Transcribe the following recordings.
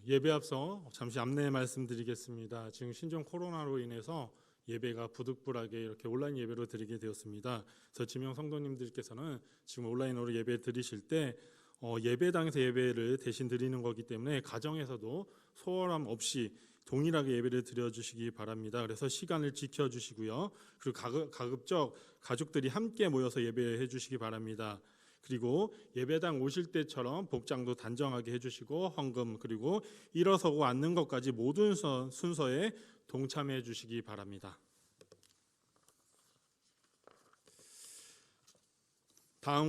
예배 앞서 잠시 안내 말씀드리겠습니다. 지금 신종 코로나로 인해서 예배가 부득불하게 이렇게 온라인 예배로 드리게 되었습니다. 그래서 지명 성도님들께서는 지금 온라인으로 예배 드리실 때 예배당에서 예배를 대신 드리는 거기 때문에 가정에서도 소홀함 없이 동일하게 예배를 드려주시기 바랍니다. 그래서 시간을 지켜주시고요. 그리고 가급적 가족들이 함께 모여서 예배해 주시기 바랍니다. 그리고 예배당 오실 때처럼 복장도 단정하게 해주시고 헌금 그리고 일어서고 앉는 것까지 모든 순서에 동참해 주시기 바랍니다. 다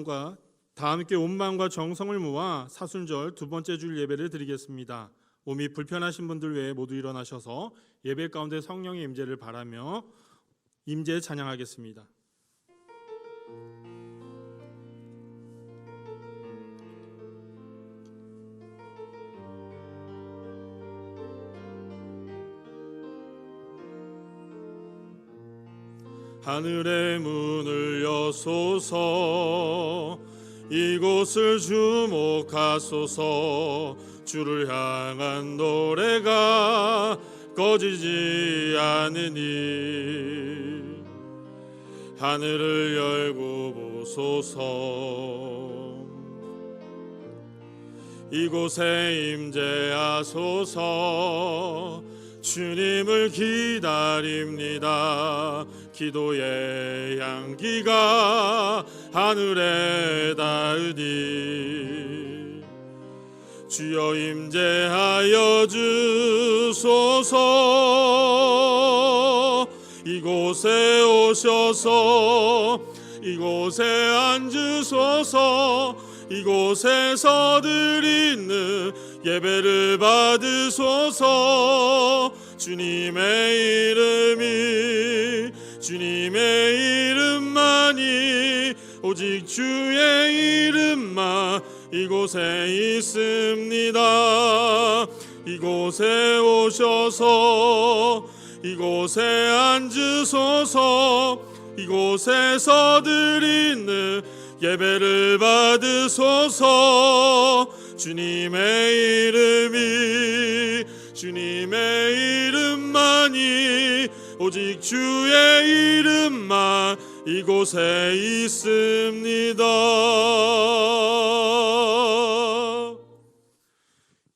함께 온 마음과 정성을 모아 사순절 두 번째 줄 예배를 드리겠습니다. 몸이 불편하신 분들 외에 모두 일어나셔서 예배 가운데 성령의 임재를 바라며 임재 찬양하겠습니다. 하늘의 문을 여소서 이곳을 주목하소서 주를 향한 노래가 꺼지지 않으니 하늘을 열고 보소서 이곳에 임재하소서 주님을 기다립니다. 기도의 향기가 하늘에 닿으니 주여 임재하여 주소서 이곳에 오셔서 이곳에 앉으소서 이곳에서 드리는 예배를 받으소서 주님의 이름만이 오직 주의 이름만 이곳에 있습니다. 이곳에 오셔서 이곳에 앉으소서 이곳에서 드리는 예배를 받으소서 주님의 이름만이 오직 주의 이름만 이곳에 있습니다.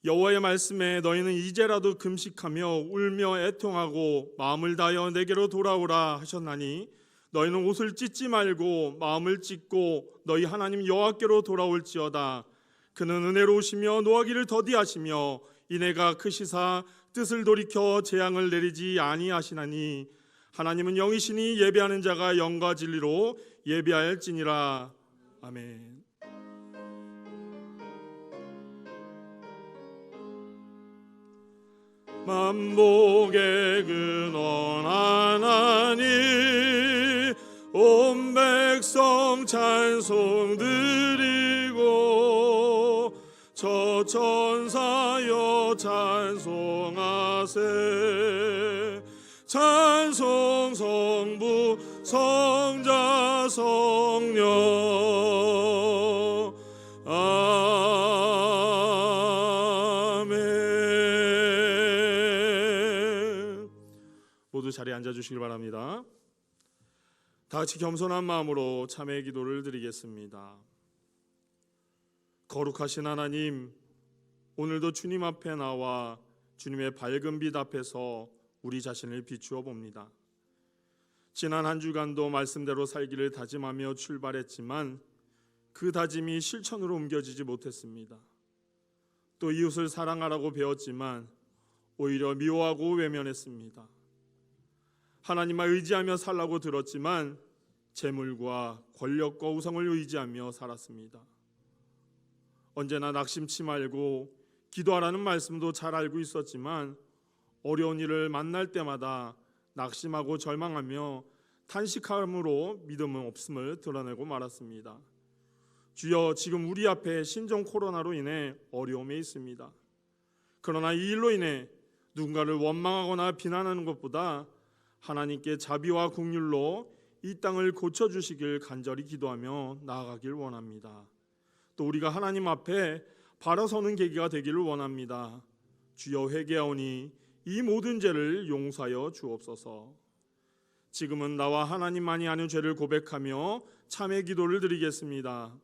여호와의 말씀에 너희는 이제라도 금식하며 울며 애통하고 마음을 다하여 내게로 돌아오라 하셨나니 너희는 옷을 찢지 말고 마음을 찢고 너희 하나님 여호와께로 돌아올지어다. 그는 은혜로우시며 노하기를 더디하시며 인애가 크시사 뜻을 돌이켜 재앙을 내리지 아니하시나니 하나님은 영이시니 예배하는 자가 영과 진리로 예배할지니라. 아멘. 만복의 근원 하나님 온 백성 찬송 드리고 저 천사여 찬송하세 찬송 성부 성자 성령 아멘. 모두 자리에 앉아주시길 바랍니다. 다 같이 겸손한 마음으로 참회의 기도를 드리겠습니다. 거룩하신 하나님, 오늘도 주님 앞에 나와 주님의 밝은 빛 앞에서 우리 자신을 비추어 봅니다. 지난 한 주간도 말씀대로 살기를 다짐하며 출발했지만 그 다짐이 실천으로 옮겨지지 못했습니다. 또 이웃을 사랑하라고 배웠지만 오히려 미워하고 외면했습니다. 하나님만 의지하며 살라고 들었지만 재물과 권력과 우상을 의지하며 살았습니다. 언제나 낙심치 말고 기도하라는 말씀도 잘 알고 있었지만 어려운 일을 만날 때마다 낙심하고 절망하며 탄식함으로 믿음은 없음을 드러내고 말았습니다. 주여, 지금 우리 앞에 신종 코로나로 인해 어려움에 있습니다. 그러나 이 일로 인해 누군가를 원망하거나 비난하는 것보다 하나님께 자비와 긍휼로 이 땅을 고쳐주시길 간절히 기도하며 나아가길 원합니다. 또 우리가 하나님 앞에 바로 서는 계기가 되기를 원합니다. 주여 회개하오니 이 모든 죄를 용서하여 주옵소서. 지금은 나와 하나님만이 아는 죄를 고백하며 참회 기도를 드리겠습니다.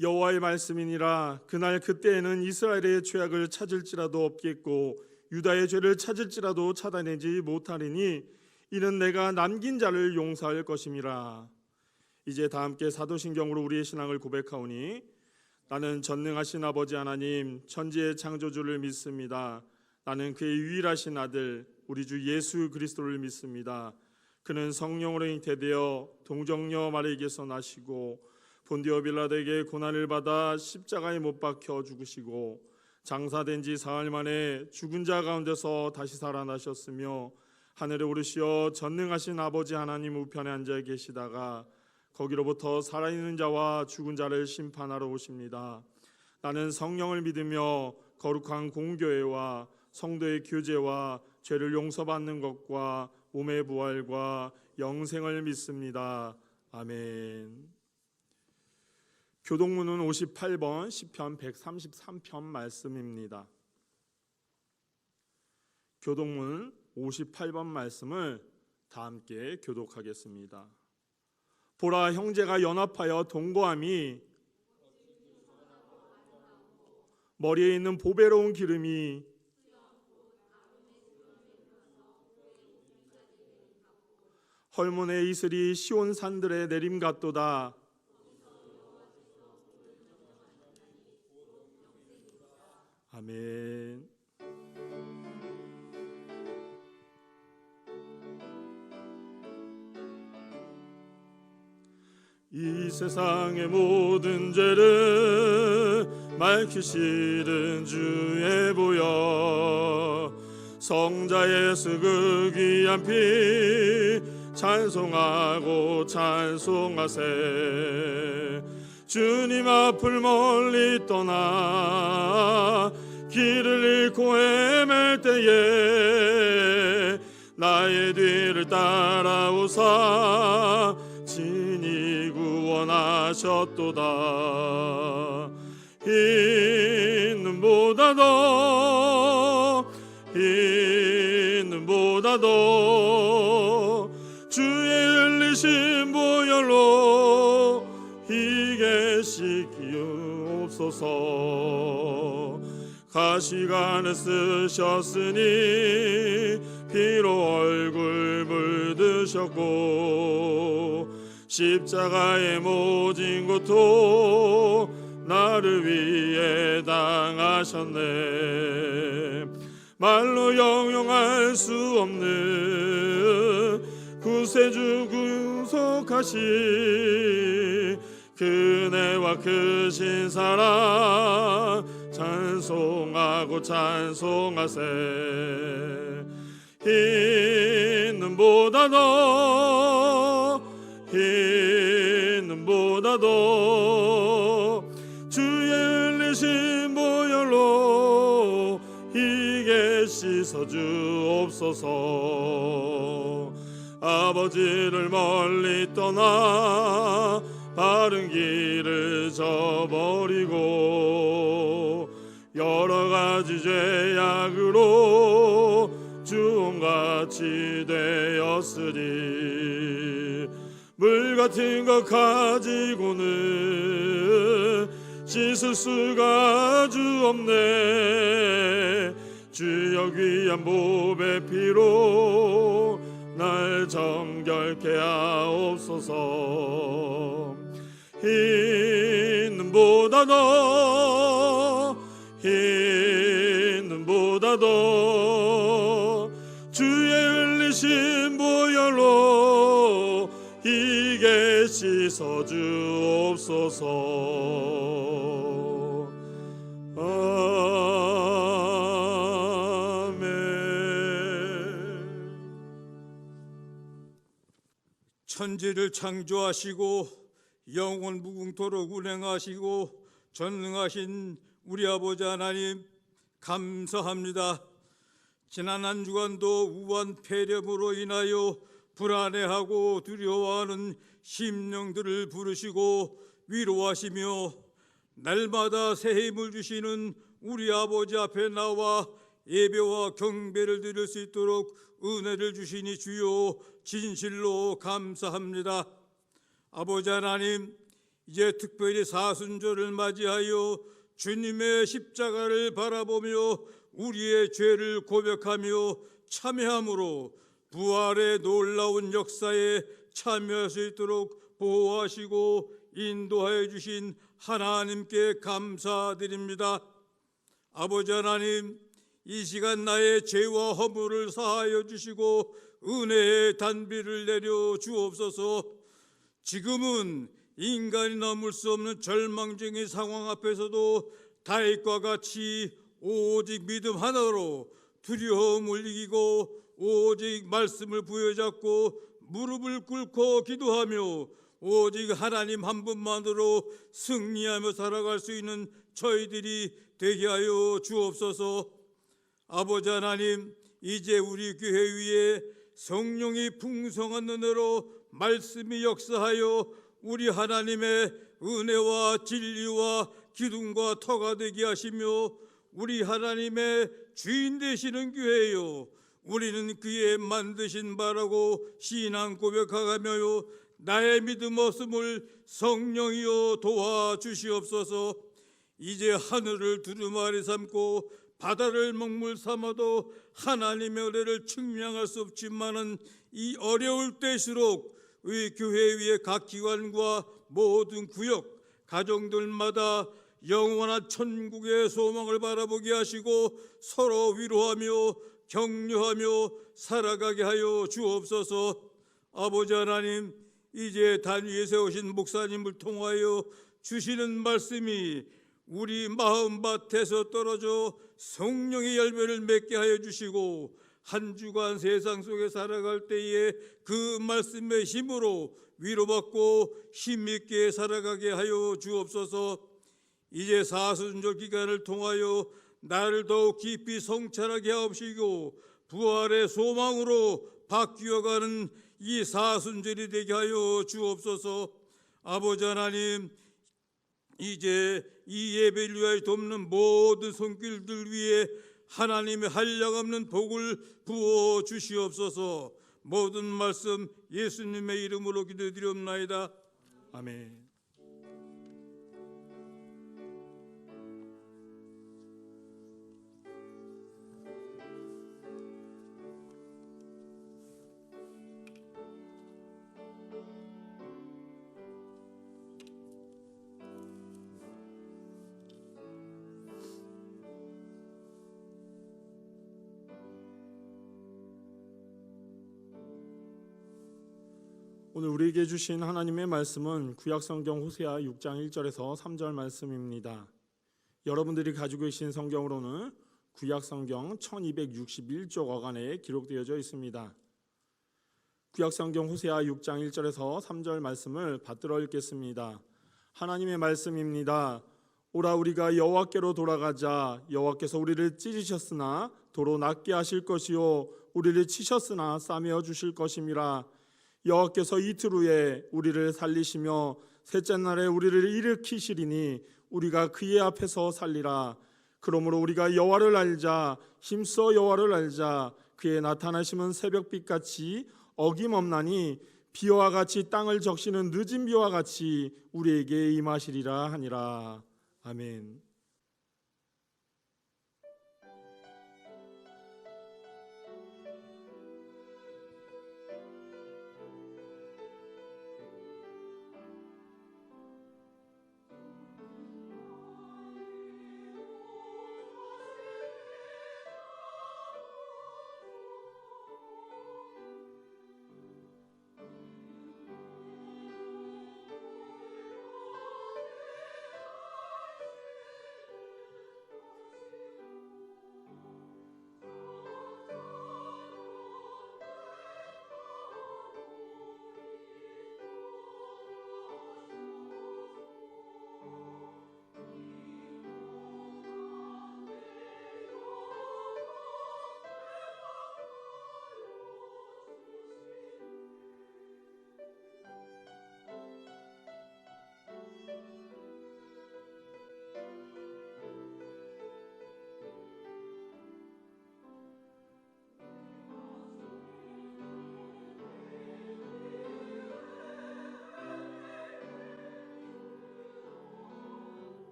여호와의 말씀이니라. 그날 그때에는 이스라엘의 죄악을 찾을지라도 없겠고 유다의 죄를 찾을지라도 찾아내지 못하리니 이는 내가 남긴 자를 용서할 것임이라. 이제 다 함께 사도신경으로 우리의 신앙을 고백하오니 나는 전능하신 아버지 하나님 천지의 창조주를 믿습니다. 나는 그의 유일하신 아들 우리 주 예수 그리스도를 믿습니다. 그는 성령으로 잉태되어 동정녀 마리아에게서 나시고 본디오 빌라도에게 고난을 받아 십자가에 못 박혀 죽으시고 장사된 지 사흘 만에 죽은 자 가운데서 다시 살아나셨으며 하늘에 오르시어 전능하신 아버지 하나님 우편에 앉아 계시다가 거기로부터 살아있는 자와 죽은 자를 심판하러 오십니다. 나는 성령을 믿으며 거룩한 공교회와 성도의 교제와 죄를 용서받는 것과 몸의 부활과 영생을 믿습니다. 아멘. 교동문은 58번 시편 133편 말씀입니다. 교동문 58번 말씀을 다 함께 교독하겠습니다. 보라, 형제가 연합하여 동거함이 머리에 있는 보배로운 기름이 헐몬의 이슬이 시온 산들에 내림 같도다. 아멘. 이 세상의 모든 죄를 맑히 실은 주의 보여 성자 예수 그 귀한 피 찬송하고 찬송하세. 주님 앞을 멀리 떠나 길을 잃고 헤맬 때에 나의 뒤를 따라오사 친히 구원하셨도다. 있는 보다 더 주의 흘리신 보혈로 희게 씻기옵소서. 가시관을 쓰셨으니 피로 얼굴 물드셨고 십자가의 모진 고통 나를 위해 당하셨네. 말로 형용할 수 없는 구세주 구속하신 그네와 크신 사랑 찬송하고 찬송하세. 있는 보다 더 주의 흘리신 보혈로 희게 씻어 주옵소서. 아버지를 멀리 떠나 바른 길을 저버리고 여러 가지 죄악으로 주홍같이 되었으니 물 같은 것 가지고는 씻을 수가 주 없네. 주여 귀한 보배 피로 날 정결케 하옵소서. 있는 보다 더 주의 흘리신 보혈로 하여 주옵소서. 천지를 창조하시고 영원 무궁토록 운행하시고 전능하신 우리 아버지 하나님 감사합니다. 지난 한 주간도 우한 폐렴으로 인하여 불안해하고 두려워하는 심령들을 부르시고 위로하시며 날마다 새 힘을 주시는 우리 아버지 앞에 나와 예배와 경배를 드릴 수 있도록 은혜를 주시니 주여 진실로 감사합니다. 아버지 하나님, 이제 특별히 사순절을 맞이하여 주님의 십자가를 바라보며 우리의 죄를 고백하며 참여함으로 부활의 놀라운 역사에 참여할 수 있도록 보호하시고 인도하여 주신 하나님께 감사드립니다. 아버지 하나님, 이 시간 나의 죄와 허물을 사하여 주시고 은혜의 단비를 내려 주옵소서. 지금은 인간이 넘을 수 없는 절망적인 상황 앞에서도 다윗과 같이 오직 믿음 하나로 두려움을 이기고 오직 말씀을 부여잡고 무릎을 꿇고 기도하며 오직 하나님 한 분만으로 승리하며 살아갈 수 있는 저희들이 되게 하여 주옵소서. 아버지 하나님, 이제 우리 교회 위에 성령이 풍성한 은혜로 말씀이 역사하여 우리 하나님의 은혜와 진리와 기둥과 터가 되게 하시며 우리 하나님의 주인 되시는 교회요, 우리는 그의 만드신 바라고 신앙 고백하가며 나의 믿음 없음을 성령이여 도와주시옵소서. 이제 하늘을 두루마리 삼고 바다를 먹물 삼아도 하나님의 은혜를 증명할 수 없지만은 이 어려울 때일수록 우리 교회 위의 각 기관과 모든 구역, 가정들마다 영원한 천국의 소망을 바라보게 하시고 서로 위로하며 격려하며 살아가게 하여 주옵소서. 아버지 하나님, 이제 단위에 세우신 목사님을 통하여 주시는 말씀이 우리 마음밭에서 떨어져 성령의 열매를 맺게 하여 주시고 한 주간 세상 속에 살아갈 때에 그 말씀의 힘으로 위로받고 힘있게 살아가게 하여 주옵소서. 이제 사순절 기간을 통하여 나를 더욱 깊이 성찰하게 하옵시고 부활의 소망으로 바뀌어가는 이 사순절이 되게 하여 주옵소서. 아버지 하나님, 이제 이 예배를 위하여 돕는 모든 손길들 위에 하나님의 한량없는 복을 부어 주시옵소서. 모든 말씀 예수님의 이름으로 기도드리옵나이다. 아멘. 오늘 우리에게 주신 하나님의 말씀은 구약성경 호세아 6장 1절에서 3절 말씀입니다. 여러분들이 가지고 계신 성경으로는 구약성경 1261쪽 어간에 기록되어져 있습니다. 구약성경 호세아 6장 1절에서 3절 말씀을 받들어 읽겠습니다. 하나님의 말씀입니다. 오라 우리가 여호와께로 돌아가자. 여호와께서 우리를 찢으셨으나 도로 낫게 하실 것이요 우리를 치셨으나 싸매어 주실 것임이라. 여호와께서 이틀 후에 우리를 살리시며 셋째 날에 우리를 일으키시리니 우리가 그의 앞에서 살리라. 그러므로 우리가 여호와를 알자. 힘써 여호와를 알자. 그의 나타나심은 새벽빛같이 어김없나니 비와 같이 땅을 적시는 늦은 비와 같이 우리에게 임하시리라 하니라. 아멘.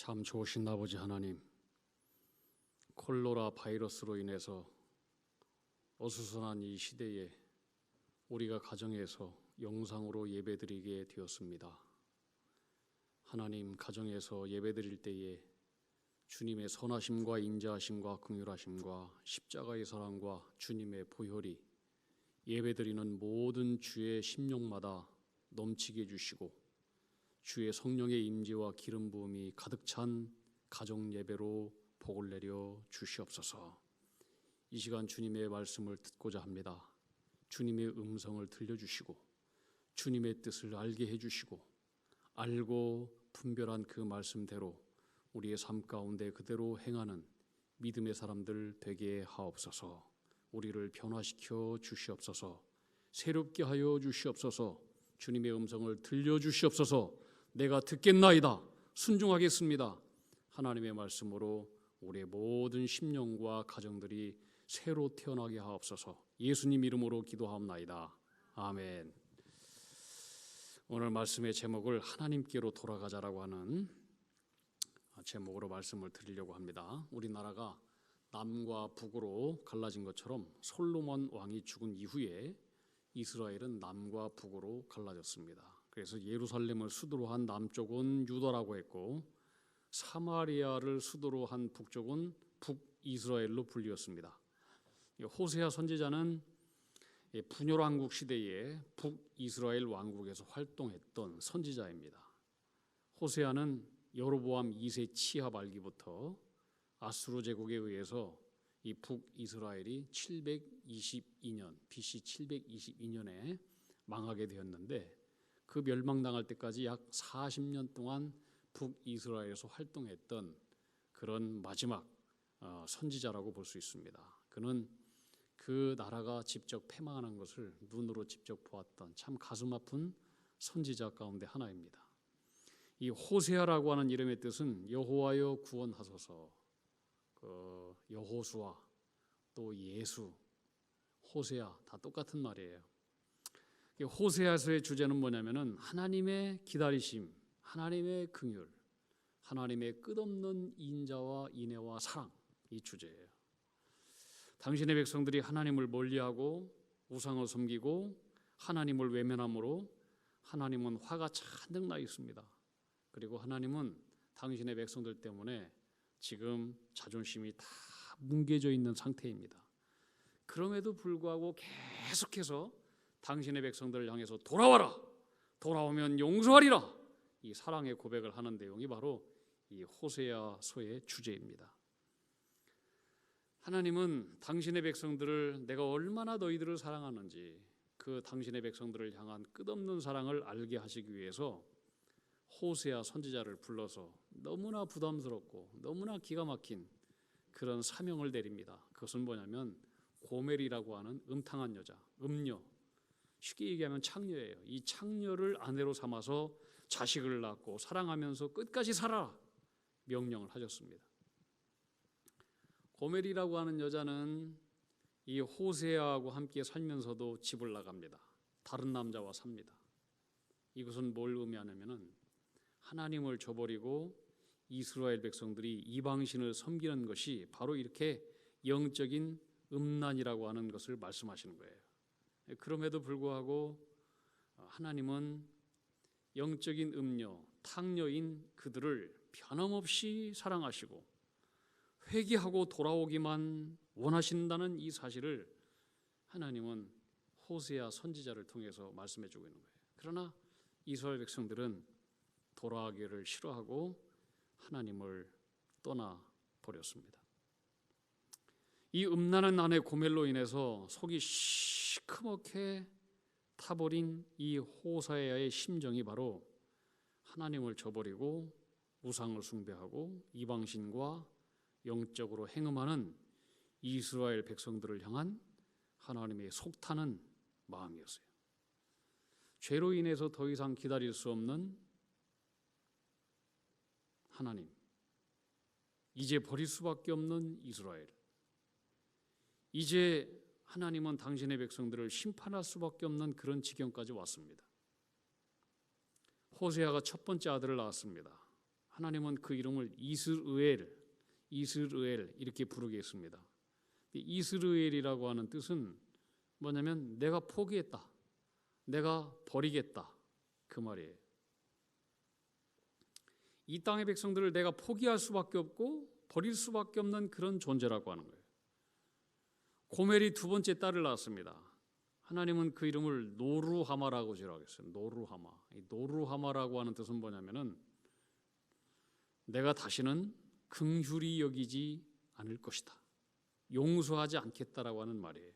참 좋으신 아버지 하나님, 콜로라 바이러스로 인해서 어수선한 이 시대에 우리가 가정에서 영상으로 예배드리게 되었습니다. 하나님, 가정에서 예배드릴 때에 주님의 선하심과 인자하심과 긍휼하심과 십자가의 사랑과 주님의 보혈이 예배드리는 모든 주의 심령마다 넘치게 해주시고 주의 성령의 임재와 기름 부음이 가득 찬 가정 예배로 복을 내려 주시옵소서. 이 시간 주님의 말씀을 듣고자 합니다. 주님의 음성을 들려주시고 주님의 뜻을 알게 해주시고 알고 분별한 그 말씀대로 우리의 삶 가운데 그대로 행하는 믿음의 사람들 되게 하옵소서. 우리를 변화시켜 주시옵소서. 새롭게 하여 주시옵소서. 주님의 음성을 들려주시옵소서. 내가 듣겠나이다. 순종하겠습니다. 하나님의 말씀으로 우리의 모든 심령과 가정들이 새로 태어나게 하옵소서. 예수님 이름으로 기도하옵나이다. 아멘. 오늘 말씀의 제목을 하나님께로 돌아가자라고 하는 제목으로 말씀을 드리려고 합니다. 우리나라가 남과 북으로 갈라진 것처럼 솔로몬 왕이 죽은 이후에 이스라엘은 남과 북으로 갈라졌습니다. 그래서 예루살렘을 수도로 한 남쪽은 유다라고 했고 사마리아를 수도로 한 북쪽은 북이스라엘로 불리었습니다. 호세아 선지자는 분열 왕국 시대에 북이스라엘 왕국에서 활동했던 선지자입니다. 호세아는 여로보암 2세 치하 말기부터 아수르 제국에 의해서 이 북이스라엘이 722년 BC 722년에 망하게 되었는데 그 멸망당할 때까지 약 40년 동안 북이스라엘에서 활동했던 그런 마지막 선지자라고 볼 수 있습니다. 그는 그 나라가 직접 패망하는 것을 눈으로 직접 보았던 참 가슴 아픈 선지자 가운데 하나입니다. 이 호세아라고 하는 이름의 뜻은 여호와여 구원하소서, 여호수아 또 예수, 호세아 다 똑같은 말이에요. 호세아서의 주제는 뭐냐면은 하나님의 기다리심, 하나님의 긍휼, 하나님의 끝없는 인자와 인애와 사랑, 이 주제예요. 당신의 백성들이 하나님을 멀리하고 우상을 섬기고 하나님을 외면함으로 하나님은 화가 잔뜩 나 있습니다. 그리고 하나님은 당신의 백성들 때문에 지금 자존심이 다 뭉개져 있는 상태입니다. 그럼에도 불구하고 계속해서 당신의 백성들을 향해서 돌아와라, 돌아오면 용서하리라, 이 사랑의 고백을 하는 내용이 바로 이 호세아서의 주제입니다. 하나님은 당신의 백성들을 내가 얼마나 너희들을 사랑하는지 그 당신의 백성들을 향한 끝없는 사랑을 알게 하시기 위해서 호세아 선지자를 불러서 너무나 부담스럽고 너무나 기가 막힌 그런 사명을 내립니다. 그것은 뭐냐면 고멜이라고 하는 음탕한 여자, 음녀, 쉽게 얘기하면 창녀예요. 이 창녀를 아내로 삼아서 자식을 낳고 사랑하면서 끝까지 살아라 명령을 하셨습니다. 고멜이라고 하는 여자는 이 호세아하고 함께 살면서도 집을 나갑니다. 다른 남자와 삽니다. 이것은 뭘 의미하냐면은 하나님을 저버리고 이스라엘 백성들이 이방신을 섬기는 것이 바로 이렇게 영적인 음란이라고 하는 것을 말씀하시는 거예요. 그럼에도 불구하고 하나님은 영적인 음녀, 탕녀인 그들을 변함없이 사랑하시고 회개하고 돌아오기만 원하신다는 이 사실을 하나님은 호세아 선지자를 통해서 말씀해 주고 있는 거예요. 그러나 이스라엘 백성들은 돌아가기를 싫어하고 하나님을 떠나 버렸습니다. 이 음란한 아내 고멜로 인해서 속이 시커멓게 타버린 이 호세아의 심정이 바로 하나님을 저버리고 우상을 숭배하고 이방신과 영적으로 행음하는 이스라엘 백성들을 향한 하나님의 속타는 마음이었어요. 죄로 인해서 더 이상 기다릴 수 없는 하나님, 이제 버릴 수밖에 없는 이스라엘, 이제 하나님은 당신의 백성들을 심판할 수밖에 없는 그런 지경까지 왔습니다. 호세아가 첫 번째 아들을 낳았습니다. 하나님은 그 이름을 이스라엘 이렇게 부르겠습니다. 이스라엘이라고 하는 뜻은 뭐냐면 내가 포기했다, 내가 버리겠다, 그 말이에요. 이 땅의 백성들을 내가 포기할 수밖에 없고 버릴 수밖에 없는 그런 존재라고 하는 거예요. 고멜이 두 번째 딸을 낳았습니다. 하나님은 그 이름을 노루하마라고 지어하겠어요. 노루하마. 이 노루하마라고 하는 뜻은 뭐냐면은 내가 다시는 긍휼히 여기지 않을 것이다, 용서하지 않겠다라고 하는 말이에요.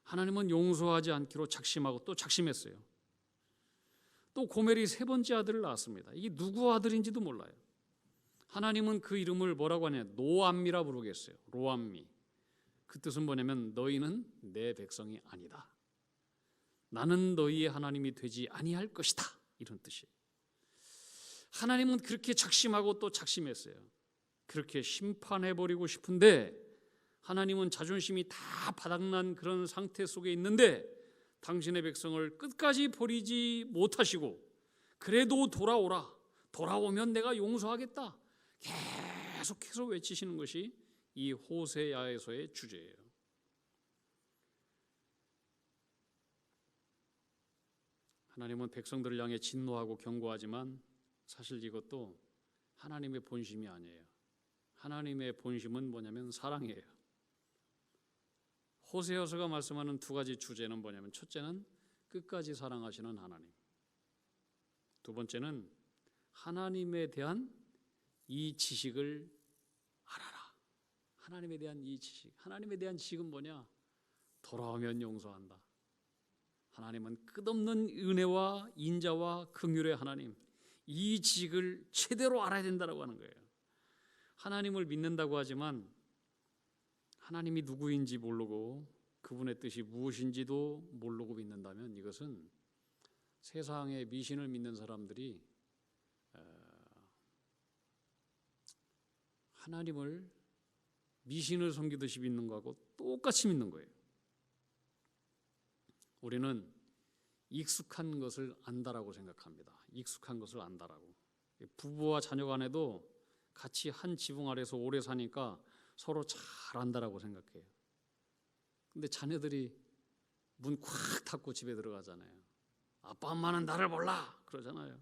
하나님은 용서하지 않기로 작심하고 또 작심했어요. 또 고멜이 세 번째 아들을 낳았습니다. 이게 누구 아들인지도 몰라요. 하나님은 그 이름을 뭐라고 하냐, 노암미라 부르겠어요. 로암미. 그 뜻은 뭐냐면 너희는 내 백성이 아니다, 나는 너희의 하나님이 되지 아니할 것이다, 이런 뜻이에요. 하나님은 그렇게 작심하고 또 작심했어요. 그렇게 심판해버리고 싶은데 하나님은 자존심이 다 바닥난 그런 상태 속에 있는데 당신의 백성을 끝까지 버리지 못하시고 그래도 돌아오면 내가 용서하겠다, 계속해서 외치시는 것이 이 호세아에서의 주제예요. 하나님은 백성들을 향해 진노하고 경고하지만 사실 이것도 하나님의 본심이 아니에요. 하나님의 본심은 뭐냐면 사랑이에요. 호세아서가 말씀하는 두 가지 주제는 뭐냐면 첫째는 끝까지 사랑하시는 하나님, 두 번째는 하나님에 대한 이 지식을 알아라. 하나님에 대한 이 지식, 하나님에 대한 지식은 뭐냐? 돌아오면 용서한다. 하나님은 끝없는 은혜와 인자와 긍휼의 하나님, 이 지식을 제대로 알아야 된다고 하는 거예요. 하나님을 믿는다고 하지만 하나님이 누구인지 모르고 그분의 뜻이 무엇인지도 모르고 믿는다면 이것은 세상의 미신을 믿는 사람들이 하나님을 미신을 섬기듯이 믿는 거하고 똑같이 믿는 거예요. 우리는 익숙한 것을 안다라고 생각합니다. 익숙한 것을 안다라고. 부부와 자녀 간에도 같이 한 지붕 아래서 오래 사니까 서로 잘 안다라고 생각해요. 근데 자녀들이 문 콱 닫고 집에 들어가잖아요. 아빠 엄마는 나를 몰라 그러잖아요.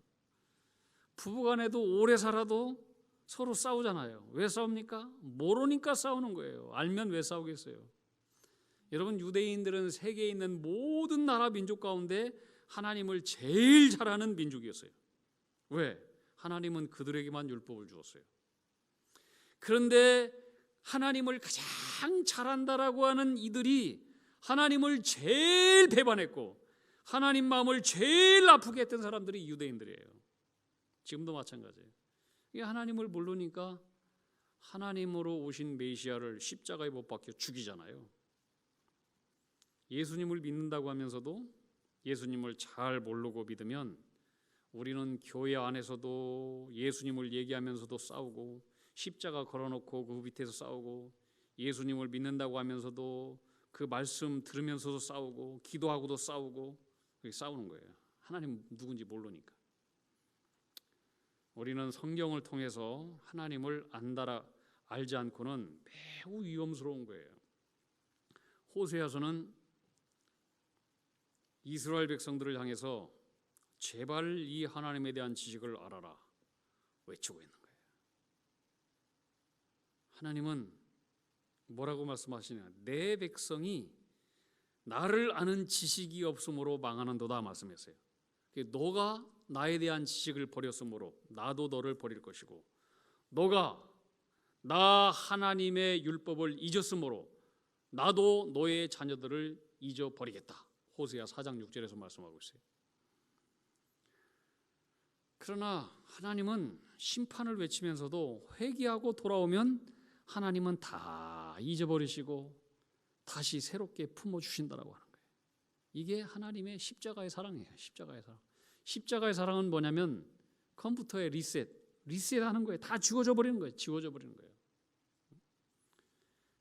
부부 간에도 오래 살아도 서로 싸우잖아요. 왜 싸웁니까? 모르니까 싸우는 거예요. 알면 왜 싸우겠어요? 여러분, 유대인들은 세계에 있는 모든 나라 민족 가운데 하나님을 제일 잘하는 민족이었어요. 왜? 하나님은 그들에게만 율법을 주었어요. 그런데 하나님을 가장 잘한다라고 하는 이들이 하나님을 제일 배반했고 하나님 마음을 제일 아프게 했던 사람들이 유대인들이에요. 지금도 마찬가지예요. 이게 하나님을 모르니까 하나님으로 오신 메시아를 십자가에 못 박혀 죽이잖아요. 예수님을 믿는다고 하면서도 예수님을 잘 모르고 믿으면 우리는 교회 안에서도 예수님을 얘기하면서도 싸우고 십자가 걸어놓고 그 밑에서 싸우고 예수님을 믿는다고 하면서도 그 말씀 들으면서도 싸우고 기도하고도 싸우고 그렇게 싸우는 거예요. 하나님 누군지 모르니까. 우리는 성경을 통해서 하나님을 알지 않고는 매우 위험스러운 거예요. 호세아서는 이스라엘 백성들을 향해서 제발 이 하나님에 대한 지식을 알아라 외치고 있는 거예요. 하나님은 뭐라고 말씀하시냐? 내 백성이 나를 아는 지식이 없으므로 망하는도다 말씀했어요. 너가 나에 대한 지식을 버렸으므로 나도 너를 버릴 것이고 너가 나 하나님의 율법을 잊었으므로 나도 너의 자녀들을 잊어버리겠다. 호세아 4장 6절에서 말씀하고 있어요. 그러나 하나님은 심판을 외치면서도 회개하고 돌아오면 하나님은 다 잊어버리시고 다시 새롭게 품어주신다라고 하는 거예요. 이게 하나님의 십자가의 사랑이에요. 십자가의 사랑. 십자가의 사랑은 뭐냐면 컴퓨터의 리셋하는 거예요. 다 지워져 버리는 거예요. 지워져 버리는 거예요.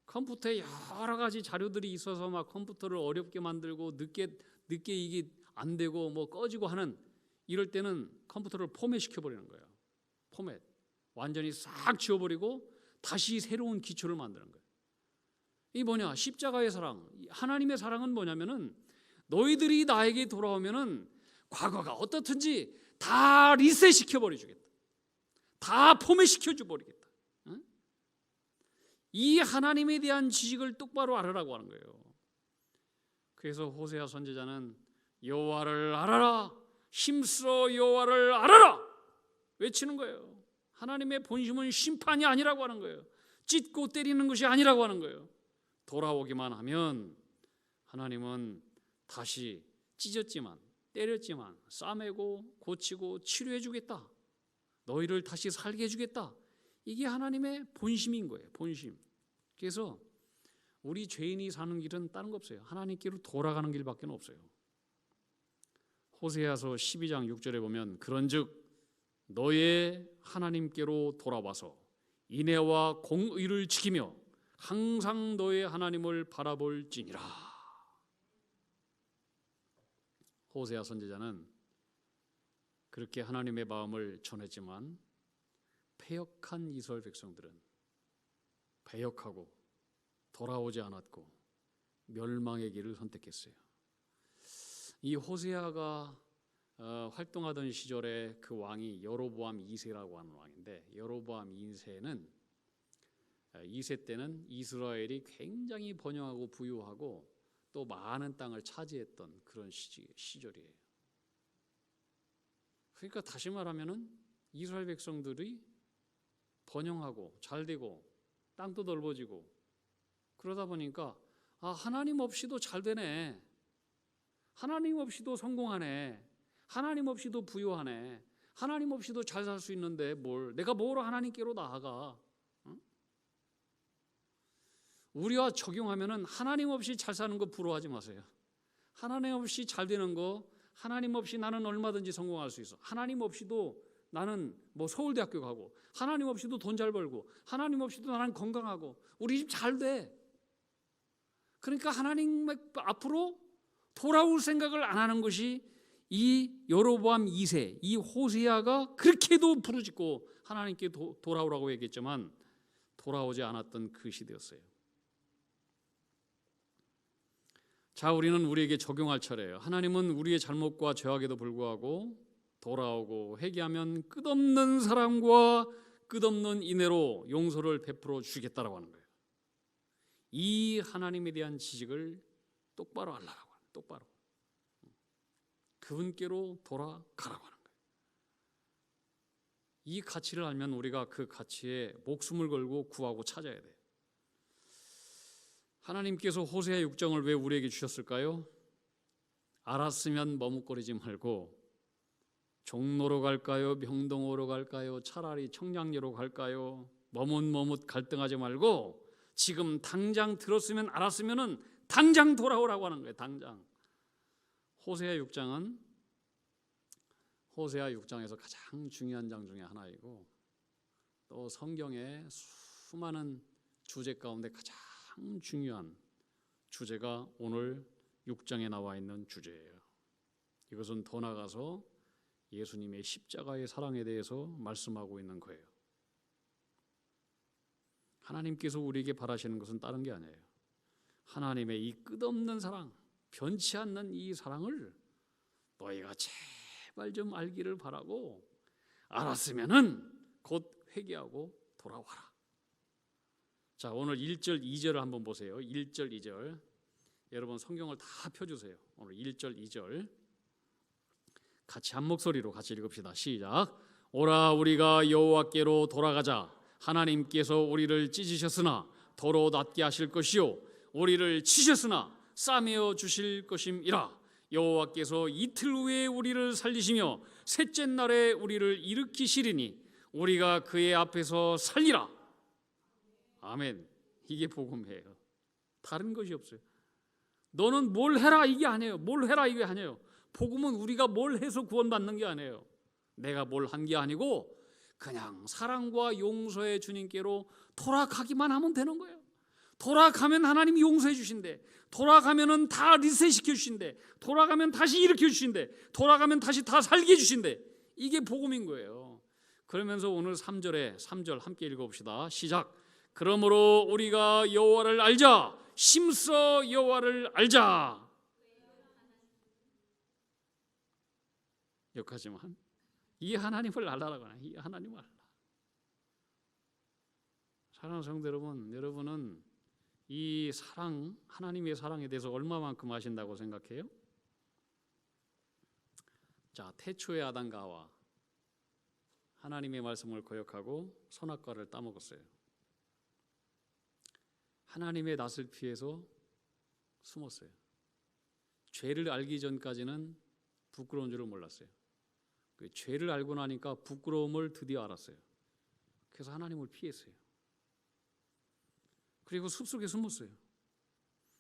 컴퓨터에 여러 가지 자료들이 있어서 막 컴퓨터를 어렵게 만들고 늦게 이게 안 되고 뭐 꺼지고 하는 이럴 때는 컴퓨터를 포맷시켜 버리는 거예요. 포맷 완전히 싹 지워버리고 다시 새로운 기초를 만드는 거예요. 이 뭐냐? 십자가의 사랑, 하나님의 사랑은 뭐냐면은 너희들이 나에게 돌아오면은 과거가 어떻든지 다 리셋 시켜버려주겠다. 다 포맷 시켜줘버리겠다. 응? 이 하나님에 대한 지식을 똑바로 알으라고 하는 거예요. 그래서 호세아 선지자는 여호와를 알아라, 힘써 여호와를 알아라 외치는 거예요. 하나님의 본심은 심판이 아니라고 하는 거예요. 찢고 때리는 것이 아니라고 하는 거예요. 돌아오기만 하면 하나님은 다시 찢었지만 때렸지만 싸매고 고치고 치료해 주겠다. 너희를 다시 살게 해주겠다. 이게 하나님의 본심인 거예요. 본심. 그래서 우리 죄인이 사는 길은 다른 거 없어요. 하나님께로 돌아가는 길밖에 없어요. 호세아서 12장 6절에 보면 그런즉 너의 하나님께로 돌아와서 인애와 공의를 지키며 항상 너의 하나님을 바라볼지니라. 호세아 선지자는 그렇게 하나님의 마음을 전했지만 패역한 이스라엘 백성들은 패역하고 돌아오지 않았고 멸망의 길을 선택했어요. 이 호세아가 활동하던 시절에 그 왕이 여로보암 2세라고 하는 왕인데, 여로보암 2세는 2세 때는 이스라엘이 굉장히 번영하고 부유하고 또 많은 땅을 차지했던 그런 시절이에요. 그러니까 다시 말하면은 이스라엘 백성들이 번영하고 잘되고 땅도 넓어지고 그러다 보니까 하나님 없이도 잘 되네, 하나님 없이도 성공하네, 하나님 없이도 부유하네, 하나님 없이도 잘 살 수 있는데 내가 뭐로 하나님께로 나아가? 응? 우리와 적용하면은 하나님 없이 잘 사는 거 부러워하지 마세요. 하나님 없이 잘 되는 거, 하나님 없이 나는 얼마든지 성공할 수 있어. 하나님 없이도 나는 서울대학교 가고, 하나님 없이도 돈 잘 벌고, 하나님 없이도 나는 건강하고, 우리 집 잘 돼. 그러니까 하나님 앞으로 돌아올 생각을 안 하는 것이 이 여로보암 2세, 이 호세아가 그렇게도 부르짖고 하나님께 돌아오라고 얘기했지만 돌아오지 않았던 그 시대였어요. 자, 우리는 우리에게 적용할 차례예요. 하나님은 우리의 잘못과 죄악에도 불구하고 돌아오고 회개하면 끝없는 사랑과 끝없는 인애로 용서를 베풀어 주시겠다라고 하는 거예요. 이 하나님에 대한 지식을 똑바로 알라고 하는, 똑바로 그분께로 돌아가라고 하는 거예요. 이 가치를 알면 우리가 그 가치에 목숨을 걸고 구하고 찾아야 돼요. 하나님께서 호세아 6장을 왜 우리에게 주셨을까요? 알았으면 머뭇거리지 말고 종로로 갈까요? 명동으로 갈까요? 차라리 청량리로 갈까요? 머뭇머뭇 갈등하지 말고 지금 당장 들었으면 알았으면은 당장 돌아오라고 하는 거예요. 당장. 호세아 6장은 호세아 6장에서 가장 중요한 장 중에 하나이고 또 성경의 수많은 주제 가운데 가장 중요한 주제가 오늘 6장에 나와 있는 주제예요. 이것은 더 나아가서 예수님의 십자가의 사랑에 대해서 말씀하고 있는 거예요. 하나님께서 우리에게 바라시는 것은 다른 게 아니에요. 하나님의 이 끝없는 사랑, 변치 않는 이 사랑을 너희가 제발 좀 알기를 바라고 알았으면은 곧 회개하고 돌아와라. 자, 오늘 1절 2절을 한번 보세요. 1절 2절 여러분 성경을 다 펴주세요. 오늘 1절 2절 같이 한 목소리로 같이 읽읍시다. 시작. 오라 우리가 여호와께로 돌아가자. 하나님께서 우리를 찢으셨으나 더러 낫게 하실 것이요 우리를 치셨으나 싸매어 주실 것임이라. 여호와께서 이틀 후에 우리를 살리시며 셋째 날에 우리를 일으키시리니 우리가 그의 앞에서 살리라. 아멘. 이게 복음이에요. 다른 것이 없어요. 너는 뭘 해라 이게 아니에요. 뭘 해라 이게 아니에요. 복음은 우리가 뭘 해서 구원받는 게 아니에요. 내가 뭘 한 게 아니고 그냥 사랑과 용서의 주님께로 돌아가기만 하면 되는 거예요. 돌아가면 하나님이 용서해 주신대. 돌아가면은 다 리셋 시켜 주신대. 돌아가면 다시 일으켜 주신대. 돌아가면 다시 다 살게 해 주신대. 이게 복음인 거예요. 그러면서 오늘 3절 함께 읽어봅시다. 시작. 그러므로 우리가 여호와를 알자. 심써 여호와를 알자. 역하지만 이 하나님을 알라라고 하나. 이 하나님을 알라. 사랑하는 성도 여러분, 여러분은 이 사랑, 하나님의 사랑에 대해서 얼마만큼 아신다고 생각해요? 자, 태초의 아담과 하와 하나님의 말씀을 거역하고 선악과를 따먹었어요. 하나님의 낯을 피해서 숨었어요. 죄를 알기 전까지는 부끄러운 줄을 몰랐어요. 그 죄를 알고 나니까 부끄러움을 드디어 알았어요. 그래서 하나님을 피했어요. 그리고 숲속에 숨었어요.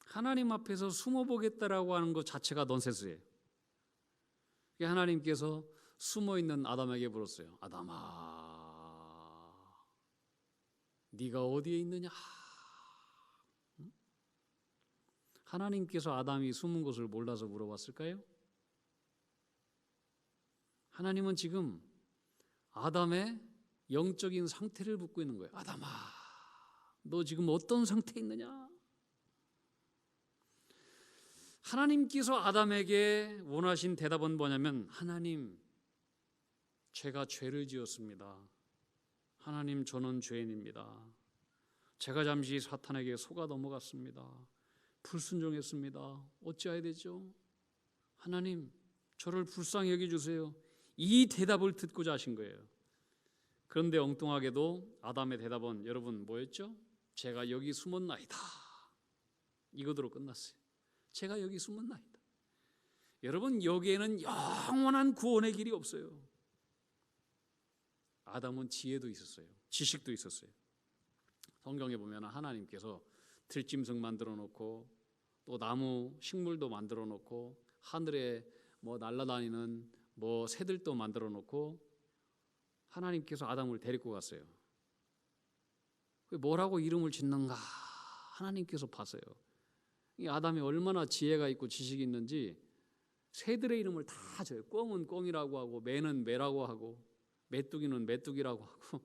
하나님 앞에서 숨어보겠다라고 하는 것 자체가 넌센스예요. 하나님께서 숨어있는 아담에게 물었어요. 아담아, 네가 어디에 있느냐? 하나님께서 아담이 숨은 곳을 몰라서 물어봤을까요? 하나님은 지금 아담의 영적인 상태를 묻고 있는 거예요. 아담아, 너 지금 어떤 상태에 있느냐? 하나님께서 아담에게 원하신 대답은 뭐냐면, 하나님, 제가 죄를 지었습니다. 하나님, 저는 죄인입니다. 제가 잠시 사탄에게 속아 넘어갔습니다. 불순종했습니다. 어찌해야 되죠? 하나님, 저를 불쌍히 여겨주세요. 이 대답을 듣고자 하신 거예요. 그런데 엉뚱하게도 아담의 대답은 여러분 뭐였죠? 제가 여기 숨었나이다. 이거대로 끝났어요. 제가 여기 숨었나이다. 여러분, 여기에는 영원한 구원의 길이 없어요. 아담은 지혜도 있었어요. 지식도 있었어요. 성경에 보면 하나님께서 들짐승 만들어 놓고 또 나무 식물도 만들어 놓고 하늘에 날아다니는 새들도 만들어 놓고 하나님께서 아담을 데리고 갔어요. 뭐라고 이름을 짓는가 하나님께서 봤어요. 이 아담이 얼마나 지혜가 있고 지식이 있는지 새들의 이름을 다 져요. 꿩은 꿩이라고 하고 매는 매라고 하고 메뚜기는 메뚜기라고 하고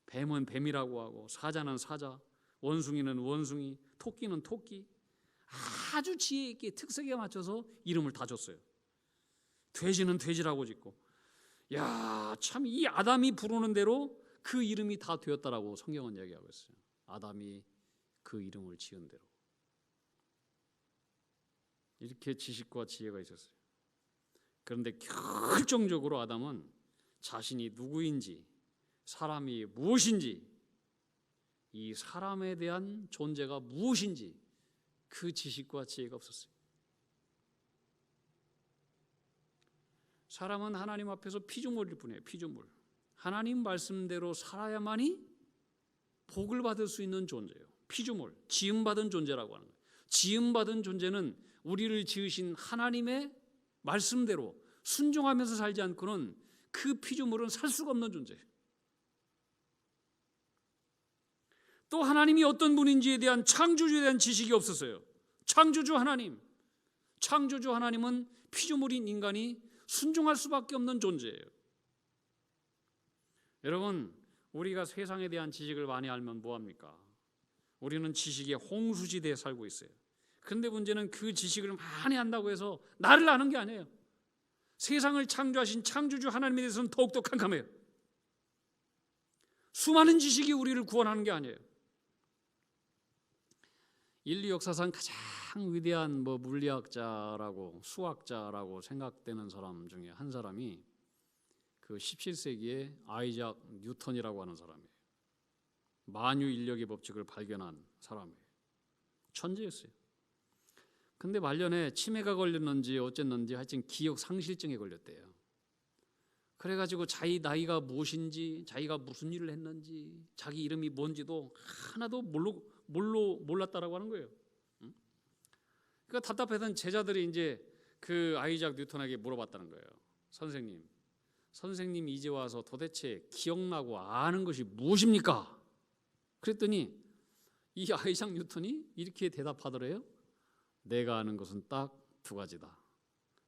뱀은 뱀이라고 하고 사자는 사자, 원숭이는 원숭이, 토끼는 토끼. 아주 지혜 있게 특색에 맞춰서 이름을 다 줬어요. 돼지는 돼지라고 짓고. 야, 참 이 아담이 부르는 대로 그 이름이 다 되었다라고 성경은 얘기하고 있어요. 아담이 그 이름을 지은 대로. 이렇게 지식과 지혜가 있었어요. 그런데 결정적으로 아담은 자신이 누구인지, 사람이 무엇인지, 이 사람에 대한 존재가 무엇인지 그 지식과 지혜가 없었어요. 사람은 하나님 앞에서 피조물일 뿐이에요. 피조물. 하나님 말씀대로 살아야만이 복을 받을 수 있는 존재예요. 피조물, 지음받은 존재라고 하는 거예요. 지음받은 존재는 우리를 지으신 하나님의 말씀대로 순종하면서 살지 않고는 그 피조물은 살 수가 없는 존재예요. 또 하나님이 어떤 분인지에 대한 창조주에 대한 지식이 없었어요. 창조주 하나님은 피조물인 인간이 순종할 수밖에 없는 존재예요. 여러분, 우리가 세상에 대한 지식을 많이 알면 뭐합니까? 우리는 지식의 홍수지대에 살고 있어요. 그런데 문제는 그 지식을 많이 안다고 해서 나를 아는 게 아니에요. 세상을 창조하신 창조주 하나님에 대해서는 더욱더 캄캄해요. 수많은 지식이 우리를 구원하는 게 아니에요. 인류 역사상 가장 위대한 물리학자라고 수학자라고 생각되는 사람 중에 한 사람이 그 17세기에 아이작 뉴턴이라고 하는 사람이에요. 만유 인력의 법칙을 발견한 사람이에요. 천재였어요. 근데 말년에 치매가 걸렸는지 어쨌는지 하여튼 기억 상실증에 걸렸대요. 그래가지고 자기 나이가 무엇인지, 자기가 무슨 일을 했는지, 자기 이름이 뭔지도 하나도 몰랐다라고 하는 거예요. 그러니까 답답해서 제자들이 이제 그 아이작 뉴턴에게 물어봤다는 거예요. 선생님 이제 와서 도대체 기억나고 아는 것이 무엇입니까? 그랬더니 이 아이작 뉴턴이 이렇게 대답하더래요. 내가 아는 것은 딱 두 가지다.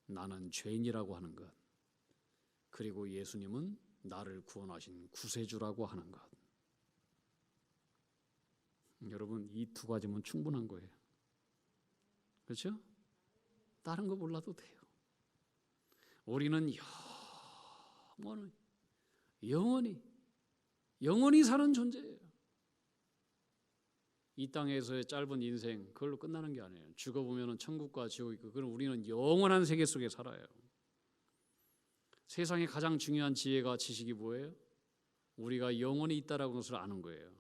나는 죄인이라고 하는 것, 그리고 예수님은 나를 구원하신 구세주라고 하는 것. 여러분, 이 두 가지면 충분한 거예요. 그렇죠? 다른 거 몰라도 돼요. 우리는 영원히 사는 존재예요. 이 땅에서의 짧은 인생 그걸로 끝나는 게 아니에요. 죽어보면 천국과 지옥이 있고, 그럼 우리는 영원한 세계 속에 살아요. 세상에 가장 중요한 지식이 뭐예요? 우리가 영원히 있다라는 것을 아는 거예요.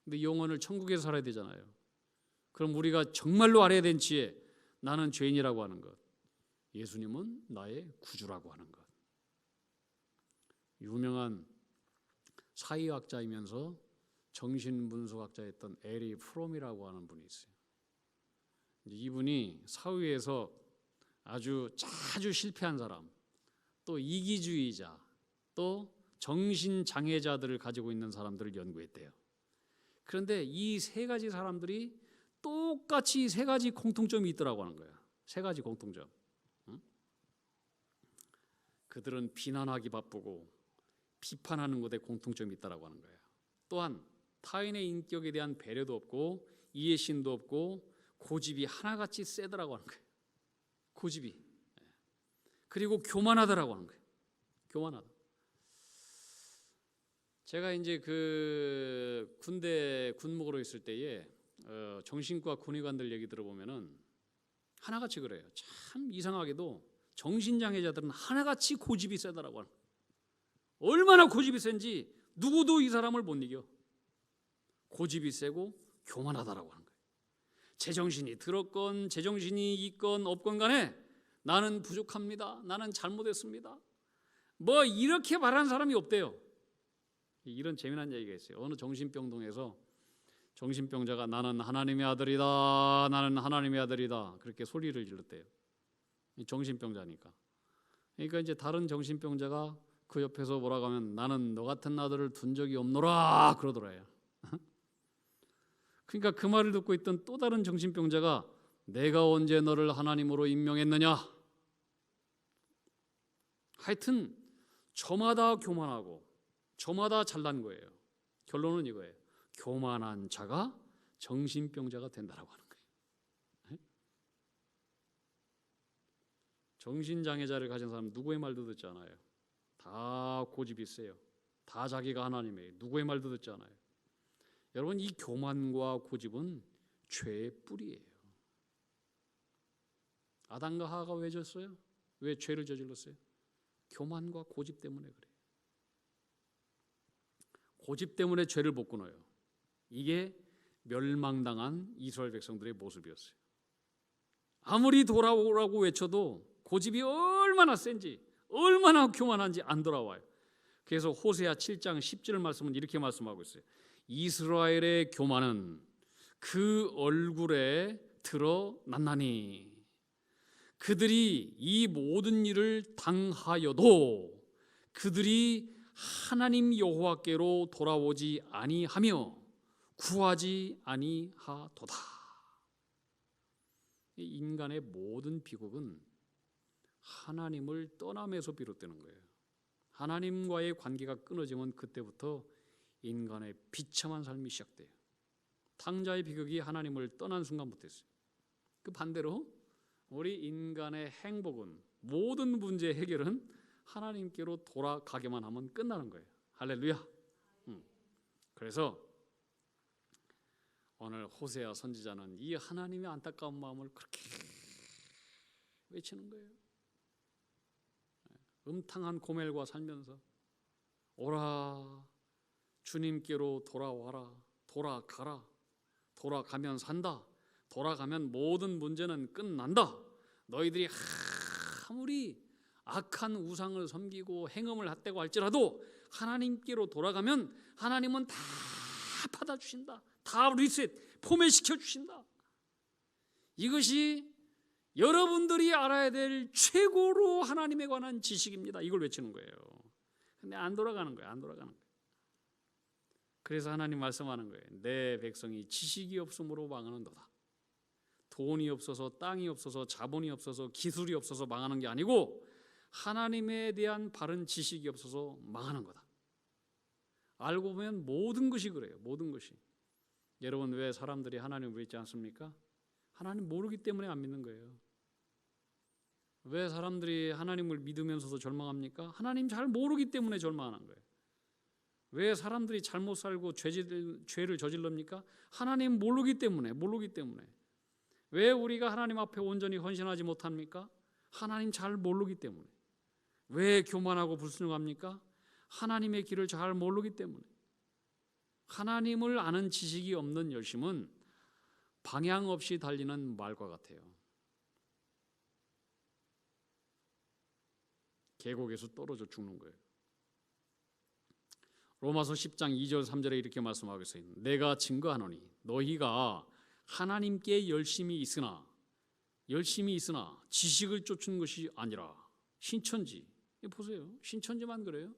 근데 영원을 천국에서 살아야 되잖아요. 그럼 우리가 정말로 알아야 된 지혜, 나는 죄인이라고 하는 것, 예수님은 나의 구주라고 하는 것. 유명한 사회학자이면서 정신분석학자였던 에리 프롬이라고 하는 분이 있어요. 이분이 사회에서 아주 실패한 사람, 또 이기주의자, 또 정신장애자들을 가지고 있는 사람들을 연구했대요. 그런데 이 세 가지 사람들이 똑같이 세 가지 공통점이 있더라고 하는 거예요. 세 가지 공통점. 그들은 비난하기 바쁘고 비판하는 것에 공통점이 있다라고 하는 거예요. 또한 타인의 인격에 대한 배려도 없고 이해심도 없고 고집이 하나같이 세더라고 하는 거예요. 고집이. 그리고 교만하더라고 하는 거예요. 교만하다. 제가 이제 그 군대 군목으로 있을 때에 정신과 군의관들 얘기 들어보면은 하나같이 그래요. 참 이상하게도 정신장애자들은 하나같이 고집이 세더라고 하는 거예요. 얼마나 고집이 센지 누구도 이 사람을 못 이겨. 고집이 세고 교만하다라고 하는 거예요. 제정신이 들었건 제정신이 있건 없건 간에 나는 부족합니다. 나는 잘못했습니다. 뭐 이렇게 말하는 사람이 없대요. 이런 재미난 얘기가 있어요. 어느 정신병동에서 정신병자가 나는 하나님의 아들이다, 나는 하나님의 아들이다, 그렇게 소리를 질렀대요. 정신병자니까. 그러니까 이제 다른 정신병자가 그 옆에서 뭐라고 하면 나는 너 같은 아들을 둔 적이 없노라 그러더래요. 그러니까 그 말을 듣고 있던 또 다른 정신병자가 내가 언제 너를 하나님으로 임명했느냐. 하여튼 저마다 교만하고 저마다 잘난 거예요. 결론은 이거예요. 교만한 자가 정신병자가 된다라고 하는 거예요. 정신장애자를 가진 사람은 누구의 말도 듣지 않아요. 다 고집이 세요. 다 자기가 하나님이에요. 누구의 말도 듣지 않아요. 여러분, 이 교만과 고집은 죄의 뿌리예요. 아담과 하와가 왜 졌어요? 왜 죄를 저질렀어요? 교만과 고집 때문에 그래요. 고집 때문에 죄를 못 끊어요. 이게 멸망당한 이스라엘 백성들의 모습이었어요. 아무리 돌아오라고 외쳐도 고집이 얼마나 센지, 얼마나 교만한지 안 돌아와요. 그래서 호세아 7장 10절 말씀은 이렇게 말씀하고 있어요. 이스라엘의 교만은 그 얼굴에 드러났나니 그들이 이 모든 일을 당하여도 그들이 하나님 여호와께로 돌아오지 아니하며 구하지 아니하도다. 인간의 모든 비극은 하나님을 떠남에서 비롯되는 거예요. 하나님과의 관계가 끊어지면 그때부터 인간의 비참한 삶이 시작돼요. 탕자의 비극이 하나님을 떠난 순간부터 있어요. 그 반대로 우리 인간의 행복은, 모든 문제의 해결은 하나님께로 돌아가게만 하면 끝나는 거예요. 할렐루야. 그래서 오늘 호세아 선지자는 이 하나님의 안타까운 마음을 그렇게 외치는 거예요. 음탕한 고멜과 살면서 오라 주님께로 돌아와라, 돌아가라, 돌아가면 산다, 돌아가면 모든 문제는 끝난다. 너희들이 아무리 악한 우상을 섬기고 행음을 핫대고 할지라도 하나님께로 돌아가면 하나님은 다 받아주신다. 다 리셋, 포맷시켜 주신다. 이것이 여러분들이 알아야 될 최고로 하나님에 관한 지식입니다. 이걸 외치는 거예요. 근데 안 돌아가는 거예요. 안 돌아가는 거예요. 그래서 하나님 말씀하는 거예요. 내 백성이 지식이 없으므로 망하는도다. 돈이 없어서, 땅이 없어서, 자본이 없어서, 기술이 없어서 망하는 게 아니고 하나님에 대한 바른 지식이 없어서 망하는 거다. 알고 보면 모든 것이 그래요. 모든 것이. 여러분, 왜 사람들이 하나님을 믿지 않습니까? 하나님 모르기 때문에 안 믿는 거예요. 왜 사람들이 하나님을 믿으면서도 절망합니까? 하나님 잘 모르기 때문에 절망하는 거예요. 왜 사람들이 잘못 살고 죄를 저질릅니까? 하나님 모르기 때문에. 왜 우리가 하나님 앞에 온전히 헌신하지 못합니까? 하나님 잘 모르기 때문에. 왜 교만하고 불순종합니까? 하나님의 길을 잘 모르기 때문에. 하나님을 아는 지식이 없는 열심은 방향 없이 달리는 말과 같아요. 계곡에서 떨어져 죽는 거예요. 로마서 10장 2절 3절에 이렇게 말씀하고 있어요. 내가 증거하노니 너희가 하나님께 열심히 있으나 지식을 쫓은 것이 아니라 신천지. 보세요. 신천지만 그래요.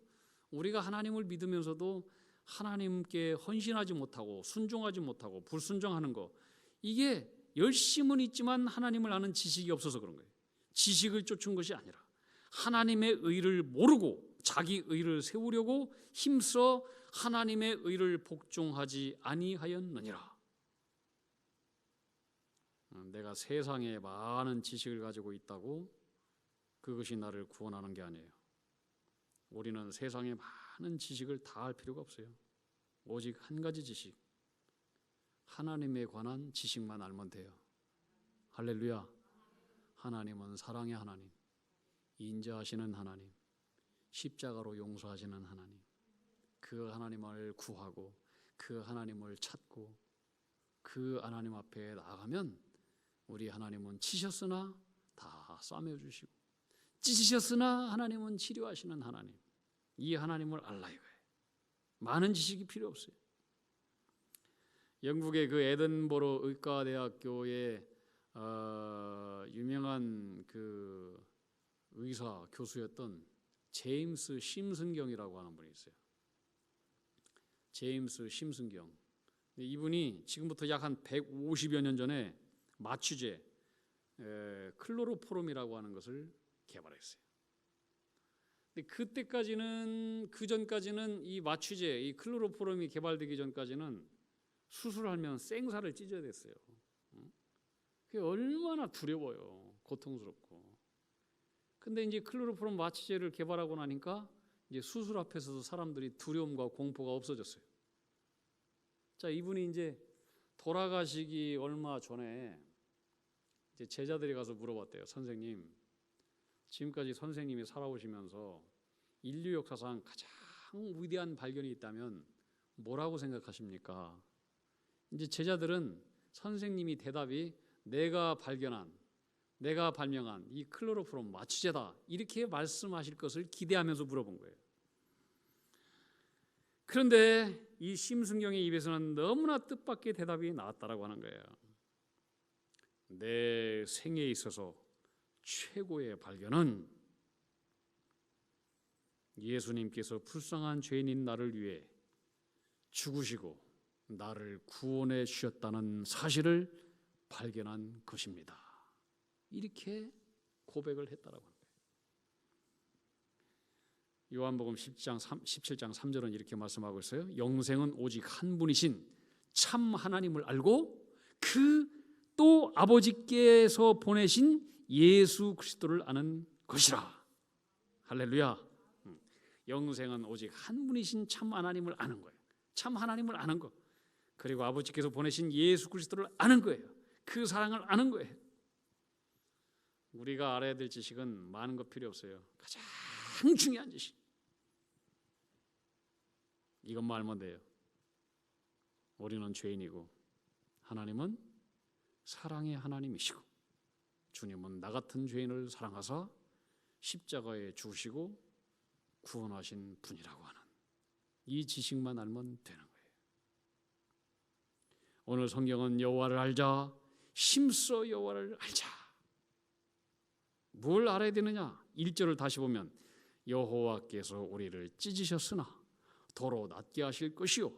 우리가 하나님을 믿으면서도 하나님께 헌신하지 못하고 순종하지 못하고 불순종하는 거, 이게 열심은 있지만 하나님을 아는 지식이 없어서 그런 거예요. 지식을 쫓은 것이 아니라 하나님의 의를 모르고 자기 의를 세우려고 힘써 하나님의 의를 복종하지 아니하였느니라. 내가 세상에 많은 지식을 가지고 있다고 그것이 나를 구원하는 게 아니에요. 우리는 세상에 많은 지식을 다 할 필요가 없어요. 오직 한 가지 지식, 하나님에 관한 지식만 알면 돼요. 할렐루야. 하나님은 사랑의 하나님, 인자하시는 하나님, 십자가로 용서하시는 하나님, 그 하나님을 구하고 그 하나님을 찾고 그 하나님 앞에 나아가면 우리 하나님은 치셨으나 다 싸매주시고 찢으셨으나 하나님은 치료하시는 하나님, 이 하나님을 알라요. 많은 지식이 필요 없어요. 영국의 그 에든버러 의과대학교의 유명한 그 의사 교수였던 제임스 심슨경이라고 하는 분이 있어요. 제임스 심슨경. 이분이 지금부터 약 한 150여 년 전에 마취제 클로로포름이라고 하는 것을 개발했어요. 근데 그 전까지는 이 마취제, 이 클로로포름이 개발되기 전까지는 수술하면 생사를 찢어야 됐어요. 그게 얼마나 두려워요. 고통스럽고. 근데 이제 클로로포름 마취제를 개발하고 나니까 이제 수술 앞에서도 사람들이 두려움과 공포가 없어졌어요. 자, 이분이 이제 돌아가시기 얼마 전에 이제 제자들이 가서 물어봤대요. 선생님, 지금까지 선생님이 살아오시면서 인류 역사상 가장 위대한 발견이 있다면 뭐라고 생각하십니까? 이제 제자들은 선생님이 대답이 내가 발명한 이 클로로포름 마취제다 이렇게 말씀하실 것을 기대하면서 물어본 거예요. 그런데 이 심승경의 입에서는 너무나 뜻밖의 대답이 나왔다라고 하는 거예요. 내 생에 있어서 최고의 발견은 예수님께서 불쌍한 죄인인 나를 위해 죽으시고 나를 구원해 주셨다는 사실을 발견한 것입니다. 이렇게 고백을 했다라고 합니다. 요한복음 17장 3절은 이렇게 말씀하고 있어요. 영생은 오직 한 분이신 참 하나님을 알고 그 또 아버지께서 보내신 예수 그리스도를 아는 것이라. 할렐루야. 영생은 오직 한 분이신 참 하나님을 아는 거예요. 참 하나님을 아는 것. 그리고 아버지께서 보내신 예수 그리스도를 아는 거예요. 그 사랑을 아는 거예요. 우리가 알아야 될 지식은 많은 것 필요 없어요. 가장 중요한 지식. 이것만 알면 돼요. 우리는 죄인이고 하나님은 사랑의 하나님이시고 주님은 나 같은 죄인을 사랑하사 십자가에 죽으시고 구원하신 분이라고 하는 이 지식만 알면 되는 거예요. 오늘 성경은 여호와를 알자, 힘써 여호와를 알자. 뭘 알아야 되느냐? 1절을 다시 보면 여호와께서 우리를 찢으셨으나 도로 낫게 하실 것이요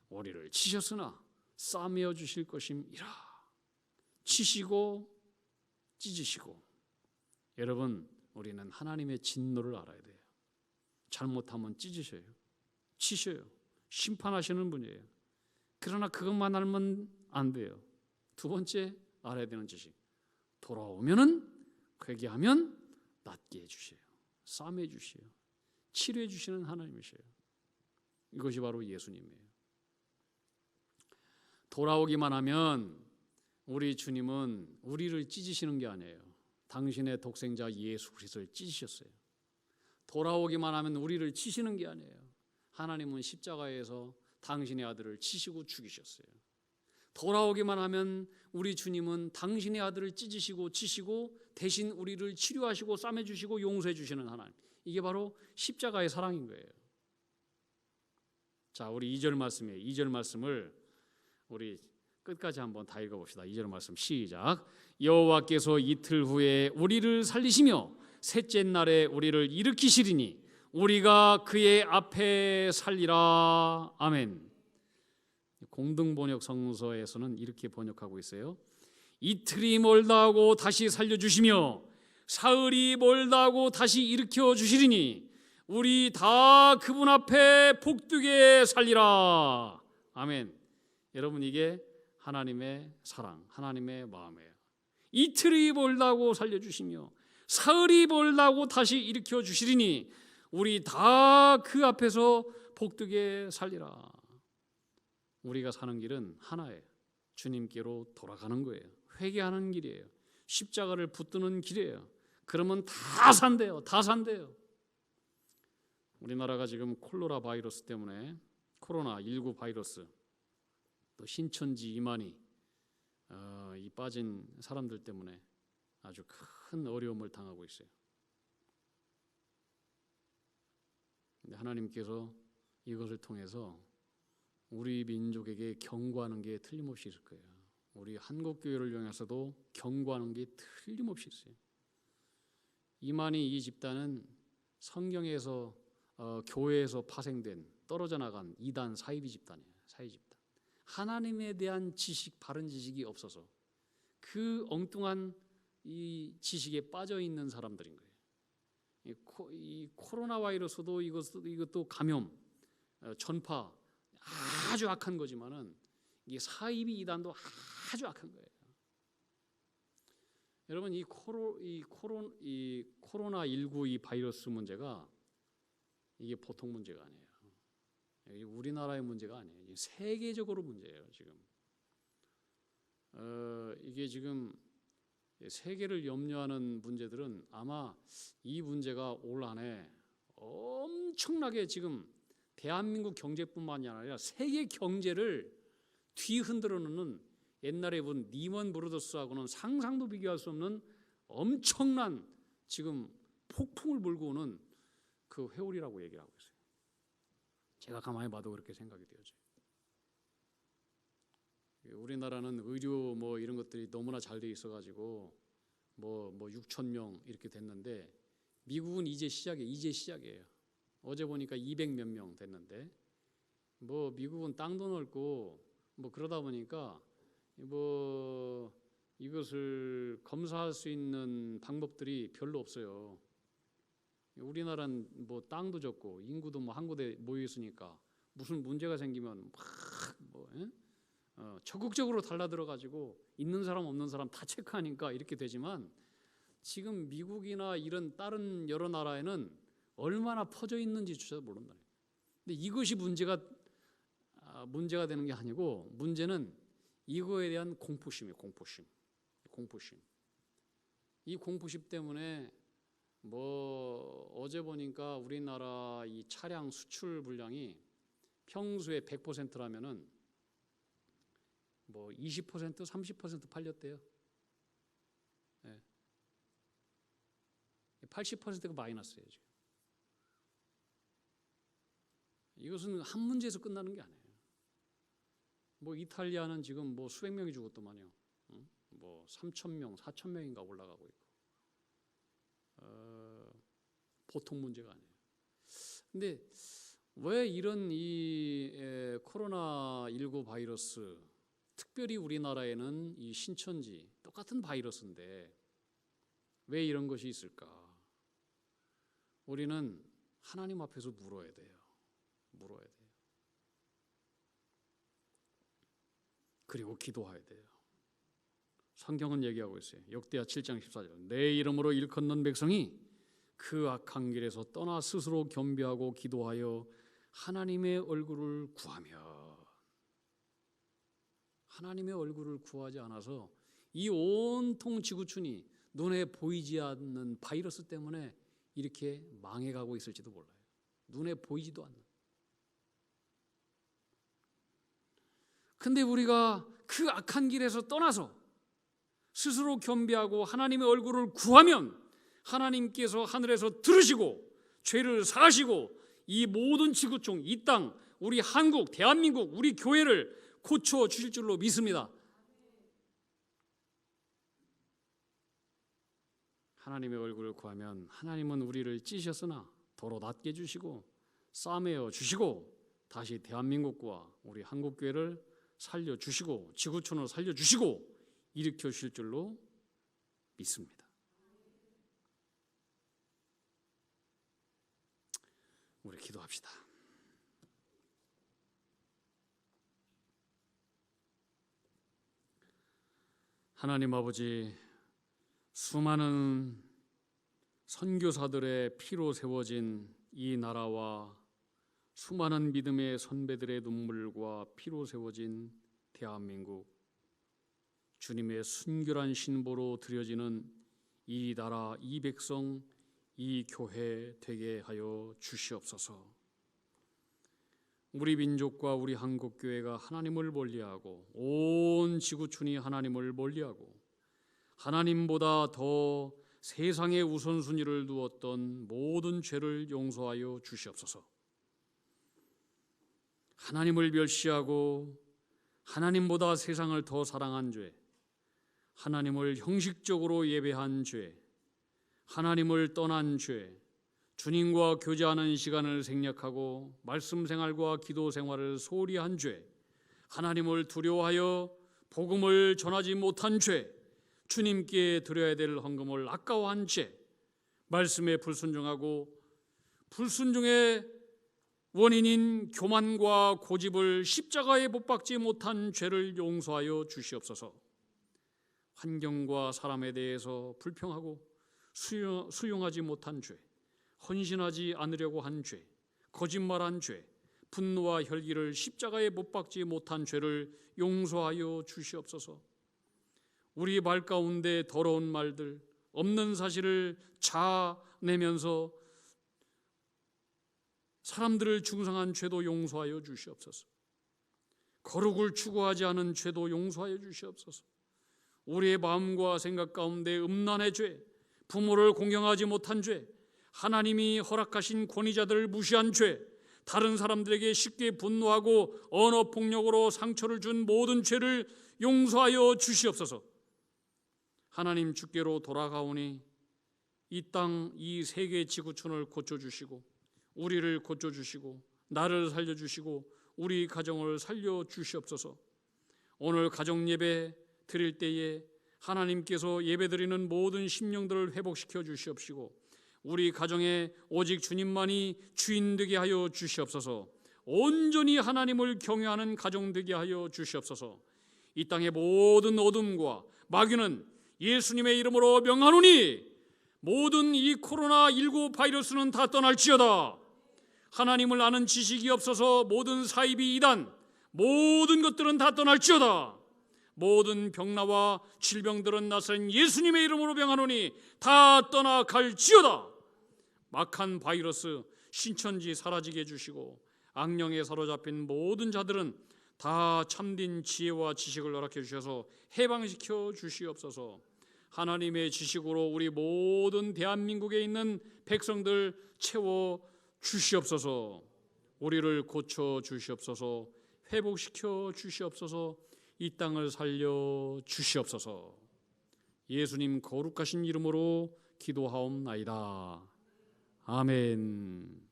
우리를 치셨으나 싸매어 주실 것임이라. 치시고 찢으시고. 여러분, 우리는 하나님의 진노를 알아야 돼요. 잘못하면 찢으셔요. 치셔요. 심판하시는 분이에요. 그러나 그것만 알면 안 돼요. 두 번째 알아야 되는 지식. 돌아오면은 회개하면 낫게 해주셔요. 싸매 주셔요. 치료해 주시는 하나님이셔요. 이것이 바로 예수님이에요. 돌아오기만 하면 우리 주님은 우리를 찢으시는 게 아니에요. 당신의 독생자 예수 그리스도를 찢으셨어요. 돌아오기만 하면 우리를 치시는 게 아니에요. 하나님은 십자가에서 당신의 아들을 치시고 죽이셨어요. 돌아오기만 하면 우리 주님은 당신의 아들을 찢으시고 치시고 대신 우리를 치료하시고 싸매주시고 용서해 주시는 하나님. 이게 바로 십자가의 사랑인 거예요. 자, 우리 2절 말씀이에요. 2절 말씀을 우리 끝까지 한번 다 읽어봅시다. 2절 말씀 시작. 여호와께서 이틀 후에 우리를 살리시며 셋째 날에 우리를 일으키시리니 우리가 그의 앞에 살리라. 아멘. 공동번역 성서에서는 이렇게 번역하고 있어요. 이틀이 멀다 하고 다시 살려주시며 사흘이 멀다 하고 다시 일으켜 주시리니 우리 다 그분 앞에 복되게 살리라. 아멘. 여러분, 이게 하나님의 사랑, 하나님의 마음이에요. 이틀이 멀다고 살려주시며 사흘이 멀다고 다시 일으켜 주시리니 우리 다 그 앞에서 복되게 살리라. 우리가 사는 길은 하나예요. 주님께로 돌아가는 거예요. 회개하는 길이에요. 십자가를 붙드는 길이에요. 그러면 다 산대요. 다 산대요. 우리나라가 지금 콜로라 바이러스 때문에 코로나19 바이러스 또 신천지 이만희 이 빠진 사람들 때문에 아주 큰 어려움을 당하고 있어요. 근데 하나님께서 이것을 통해서 우리 민족에게 경고하는 게 틀림없이 있을 거예요. 우리 한국교회를 향해서도 경고하는 게 틀림없이 있어요. 이만희 이 집단은 성경에서 교회에서 파생된 떨어져 나간 이단 사이비 집단이에요. 사이 집단. 하나님에 대한 지식, 바른 지식이 없어서 그 엉뚱한 이 지식에 빠져 있는 사람들인 거예요. 이 코로나 바이러스도 이것도 감염, 전파 아주 악한 거지만은 이게 사이비 이단도 아주 악한 거예요. 여러분, 이 코로나19 이 바이러스 문제가 이게 보통 문제가 아니에요. 우리나라의 문제가 아니에요. 세계적으로 문제예요. 지금 이게 지금 세계를 염려하는 문제들은 아마 이 문제가 올 한해 엄청나게 지금 대한민국 경제뿐만이 아니라 세계 경제를 뒤흔들어 놓는 옛날에 본 리먼 브로더스하고는 상상도 비교할 수 없는 엄청난 지금 폭풍을 몰고 오는 그 회오리라고 얘기를 하고 있어요. 제가 가만히 봐도 그렇게 생각이 되어져요. 우리나라는 의료 뭐 이런 것들이 너무나 잘 돼 있어가지고 뭐 6천 명 이렇게 됐는데 미국은 이제 시작이에요. 어제 보니까 200 몇 명 됐는데 뭐 미국은 땅도 넓고 뭐 그러다 보니까 뭐 이것을 검사할 수 있는 방법들이 별로 없어요. 우리나라는 뭐 땅도 적고 인구도 뭐 한 곳에 모여 있으니까 무슨 문제가 생기면 적극적으로 달라들어 가지고 있는 사람 없는 사람 다 체크하니까 이렇게 되지만 지금 미국이나 이런 다른 여러 나라에는 얼마나 퍼져 있는지조차 모른다. 근데 이것이 문제가 되는 게 아니고 문제는 이거에 대한 공포심이에요. 공포심. 이 공포심 때문에 뭐 어제 보니까 우리나라 이 차량 수출 물량이 평소에 100%라면은 뭐 20%, 30% 팔렸대요. 네. 80%가 마이너스예요 지금. 이것은 한 문제에서 끝나는 게 아니에요. 뭐 이탈리아는 지금 뭐 수백 명이 죽었더만요. 뭐 3천 명, 4천 명인가 올라가고 있고. 보통 문제가 아니에요. 근데 왜 이런 이 코로나19 바이러스, 특별히 우리나라에는 이 신천지 똑같은 바이러스인데 왜 이런 것이 있을까? 우리는 하나님 앞에서 물어야 돼요. 물어야 돼요. 그리고 기도해야 돼요. 성경은 얘기하고 있어요. 역대하 7장 14절. 내 이름으로 일컫는 백성이 그 악한 길에서 떠나 스스로 겸비하고 기도하여 하나님의 얼굴을 구하며, 하나님의 얼굴을 구하지 않아서 이 온통 지구촌이 눈에 보이지 않는 바이러스 때문에 이렇게 망해가고 있을지도 몰라요. 눈에 보이지도 않는. 근데 우리가 그 악한 길에서 떠나서 스스로 겸비하고 하나님의 얼굴을 구하면 하나님께서 하늘에서 들으시고 죄를 사하시고 이 모든 지구촌, 이 땅, 우리 한국, 대한민국, 우리 교회를 고쳐 주실 줄로 믿습니다. 하나님의 얼굴을 구하면 하나님은 우리를 찢으셨으나 도로 낫게 해주시고 싸매어 주시고 다시 대한민국과 우리 한국교회를 살려주시고 지구촌을 살려주시고 일으켜 주실 줄로 믿습니다. 우리 기도합시다. 하나님 아버지, 수많은 선교사들의 피로 세워진 이 나라와 수많은 믿음의 선배들의 눈물과 피로 세워진 대한민국, 주님의 순결한 신보로 드려지는 이 나라, 이 백성, 이 교회 되게 하여 주시옵소서. 우리 민족과 우리 한국교회가 하나님을 멀리하고 온 지구촌이 하나님을 멀리하고 하나님보다 더 세상의 우선순위를 두었던 모든 죄를 용서하여 주시옵소서. 하나님을 멸시하고 하나님보다 세상을 더 사랑한 죄, 하나님을 형식적으로 예배한 죄, 하나님을 떠난 죄, 주님과 교제하는 시간을 생략하고 말씀 생활과 기도 생활을 소홀히 한 죄, 하나님을 두려워하여 복음을 전하지 못한 죄, 주님께 드려야 될 헌금을 아까워한 죄, 말씀에 불순종하고 불순종의 원인인 교만과 고집을 십자가에 못 박지 못한 죄를 용서하여 주시옵소서. 환경과 사람에 대해서 불평하고 수용하지 못한 죄, 헌신하지 않으려고 한 죄, 거짓말한 죄, 분노와 혈기를 십자가에 못 박지 못한 죄를 용서하여 주시옵소서. 우리 말 가운데 더러운 말들, 없는 사실을 자아내면서 사람들을 중상한 죄도 용서하여 주시옵소서. 거룩을 추구하지 않은 죄도 용서하여 주시옵소서. 우리의 마음과 생각 가운데 음란의 죄, 부모를 공경하지 못한 죄, 하나님이 허락하신 권위자들을 무시한 죄, 다른 사람들에게 쉽게 분노하고 언어폭력으로 상처를 준 모든 죄를 용서하여 주시옵소서. 하나님 주께로 돌아가오니 이 땅, 이 세계 지구촌을 고쳐주시고 우리를 고쳐주시고 나를 살려주시고 우리 가정을 살려주시옵소서. 오늘 가정예배 드릴 때에 하나님께서 예배드리는 모든 심령들을 회복시켜 주시옵시고 우리 가정에 오직 주님만이 주인 되게 하여 주시옵소서. 온전히 하나님을 경외하는 가정 되게 하여 주시옵소서. 이 땅의 모든 어둠과 마귀는 예수님의 이름으로 명하노니 모든 이 코로나19 바이러스는 다 떠날지어다. 하나님을 아는 지식이 없어서 모든 사이비 이단, 모든 것들은 다 떠날지어다. 모든 병나와 질병들은 나선 예수님의 이름으로 명하노니 다 떠나갈지어다. 막한 바이러스 신천지 사라지게 해주시고 악령에 사로잡힌 모든 자들은 다 참된 지혜와 지식을 허락해 주셔서 해방시켜 주시옵소서. 하나님의 지식으로 우리 모든 대한민국에 있는 백성들 채워 주시옵소서. 우리를 고쳐 주시옵소서. 회복시켜 주시옵소서. 이 땅을 살려 주시옵소서. 예수님 거룩하신 이름으로 기도하옵나이다. 아멘.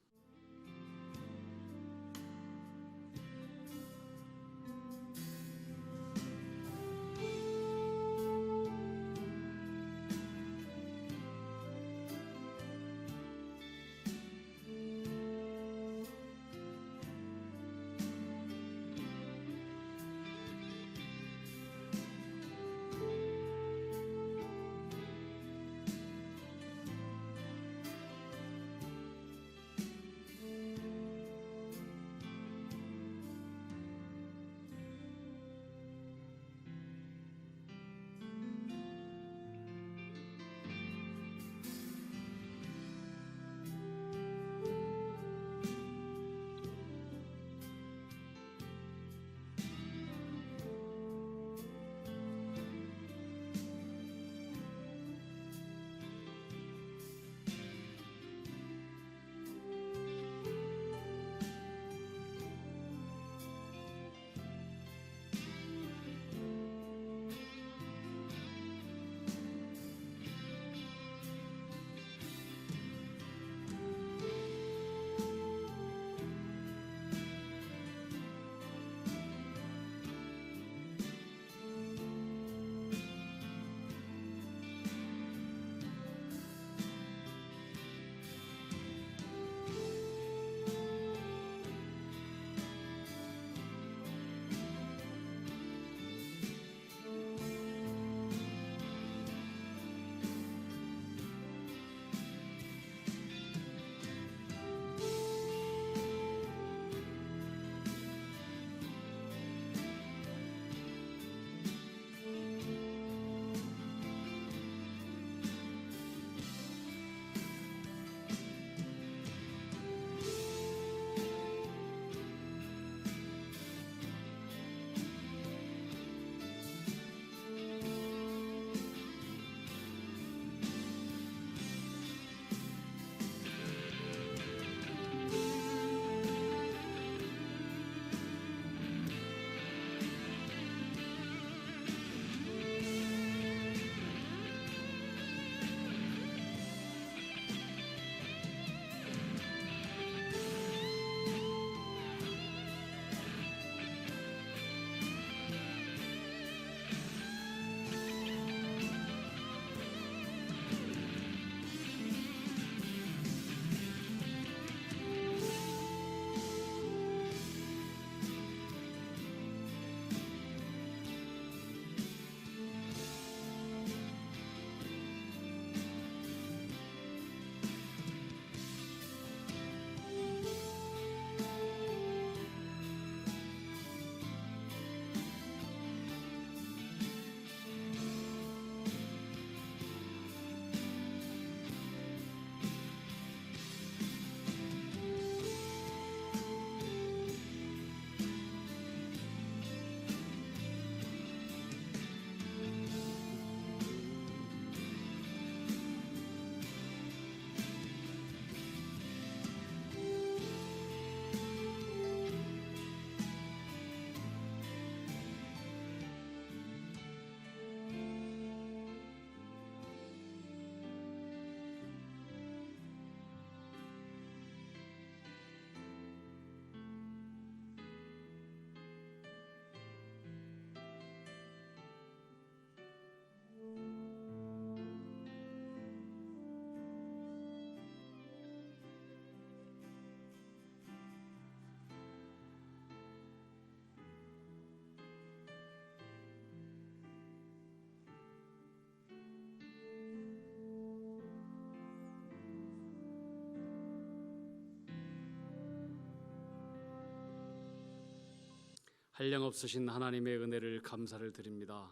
한량없으신 하나님의 은혜를 감사를 드립니다.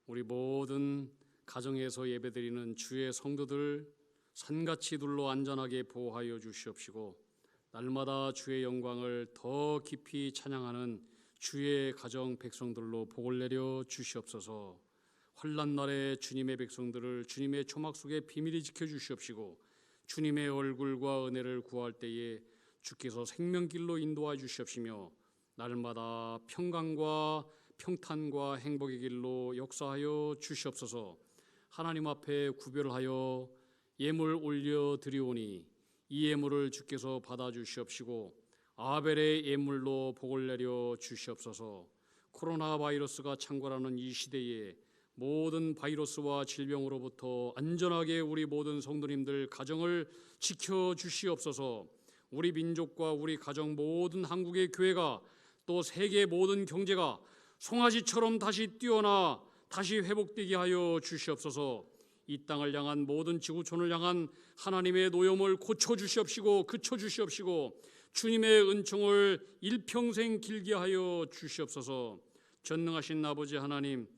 우리 모든 가정에서 예배드리는 주의 성도들 산같이 둘러 안전하게 보호하여 주시옵시고 날마다 주의 영광을 더 깊이 찬양하는 주의 가정 백성들로 복을 내려 주시옵소서. 환난 날에 주님의 백성들을 주님의 초막 속에 비밀히 지켜 주시옵시고 주님의 얼굴과 은혜를 구할 때에 주께서 생명길로 인도하 주시옵시며 날마다 평강과 평탄과 행복의 길로 역사하여 주시옵소서. 하나님 앞에 구별하여 예물 올려 드리오니 이 예물을 주께서 받아 주시옵시고 아벨의 예물로 복을 내려 주시옵소서. 코로나 바이러스가 창궐하는 이 시대에 모든 바이러스와 질병으로부터 안전하게 우리 모든 성도님들 가정을 지켜 주시옵소서. 우리 민족과 우리 가정 모든 한국의 교회가 또 세계 모든 경제가 송아지처럼 다시 뛰어나 다시 회복되게 하여 주시옵소서. 이 땅을 향한 모든 지구촌을 향한 하나님의 노염을 고쳐 주시옵시고 그쳐 주시옵시고 주님의 은총을 일평생 길게 하여 주시옵소서. 전능하신 아버지 하나님,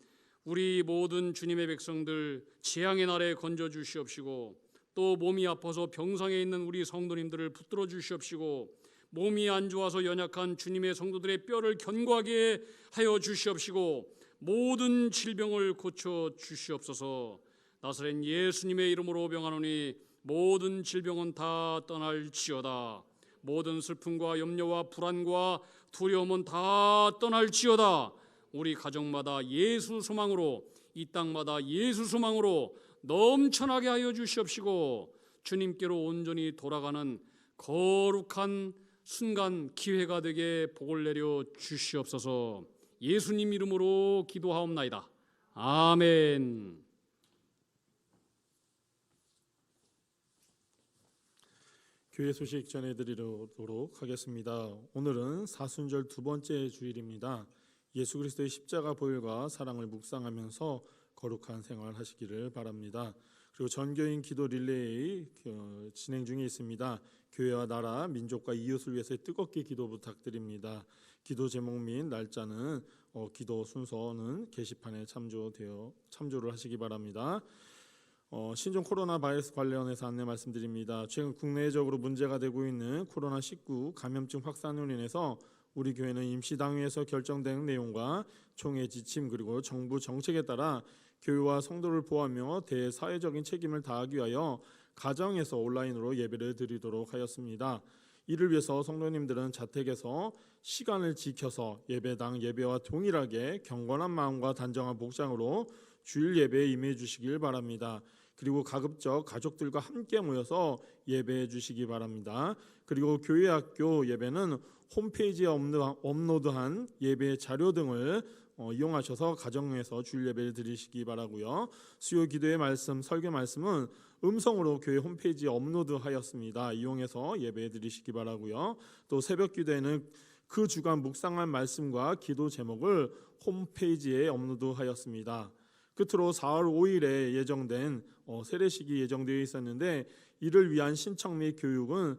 우리 모든 주님의 백성들 재앙의 날에 건져 주시옵시고 또 몸이 아파서 병상에 있는 우리 성도님들을 붙들어 주시옵시고 몸이 안 좋아서 연약한 주님의 성도들의 뼈를 견고하게 하여 주시옵시고 모든 질병을 고쳐 주시옵소서. 나사렛 예수님의 이름으로 병하노니 모든 질병은 다 떠날지어다. 모든 슬픔과 염려와 불안과 두려움은 다 떠날지어다. 우리 가정마다 예수 소망으로 이 땅마다 예수 소망으로 넘쳐나게 하여 주시옵시고 주님께로 온전히 돌아가는 거룩한 순간 기회가 되게 복을 내려 주시옵소서. 예수님 이름으로 기도하옵나이다. 아멘. 교회 소식 전해드리도록 하겠습니다. 오늘은 사순절 두 번째 주일입니다. 예수 그리스도의 십자가 보혈과 사랑을 묵상하면서 거룩한 생활 하시기를 바랍니다. 그리고 전교인 기도 릴레이 진행 중에 있습니다. 교회와 나라, 민족과 이웃을 위해서 뜨겁게 기도 부탁드립니다. 기도 제목 및 날짜는 기도 순서는 게시판에 참조를 하시기 바랍니다. 신종 코로나 바이러스 관련해서 안내 말씀드립니다. 최근 국내적으로 문제가 되고 있는 코로나19 감염증 확산으로 인해서 우리 교회는 임시당회에서 결정된 내용과 총회 지침 그리고 정부 정책에 따라 교회와 성도를 보호하며 대사회적인 책임을 다하기 위하여 가정에서 온라인으로 예배를 드리도록 하였습니다. 이를 위해서 성도님들은 자택에서 시간을 지켜서 예배당 예배와 동일하게 경건한 마음과 단정한 복장으로 주일 예배에 임해 주시길 바랍니다. 그리고 가급적 가족들과 함께 모여서 예배해 주시기 바랍니다. 그리고 교회 학교 예배는 홈페이지에 업로드한 예배 자료 등을 이용하셔서 가정에서 주일 예배를 드리시기 바라고요. 수요 기도의 말씀, 설교 말씀은 음성으로 교회 홈페이지에 업로드하였습니다. 이용해서 예배 드리시기 바라고요. 또 새벽 기도에는 그 주간 묵상한 말씀과 기도 제목을 홈페이지에 업로드하였습니다. 끝으로 4월 5일에 예정된 세례식이 예정되어 있었는데 이를 위한 신청 및 교육은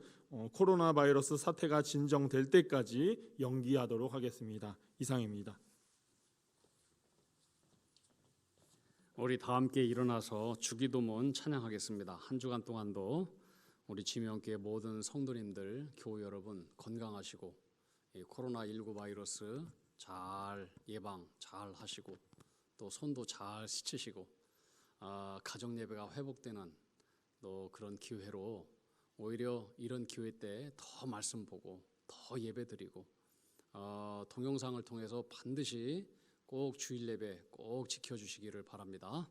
코로나 바이러스 사태가 진정될 때까지 연기하도록 하겠습니다. 이상입니다. 우리 다 함께 일어나서 주기도문 찬양하겠습니다. 한 주간 동안도 우리 지명교회 모든 성도님들, 교우 여러분 건강하시고 이 코로나19 바이러스 잘 예방 잘 하시고 또 손도 잘 씻으시고 가정 예배가 회복되는 또 그런 기회로 오히려 이런 기회 때 더 말씀 보고 더 예배 드리고 동영상을 통해서 반드시 꼭 주일 예배 꼭 지켜주시기를 바랍니다.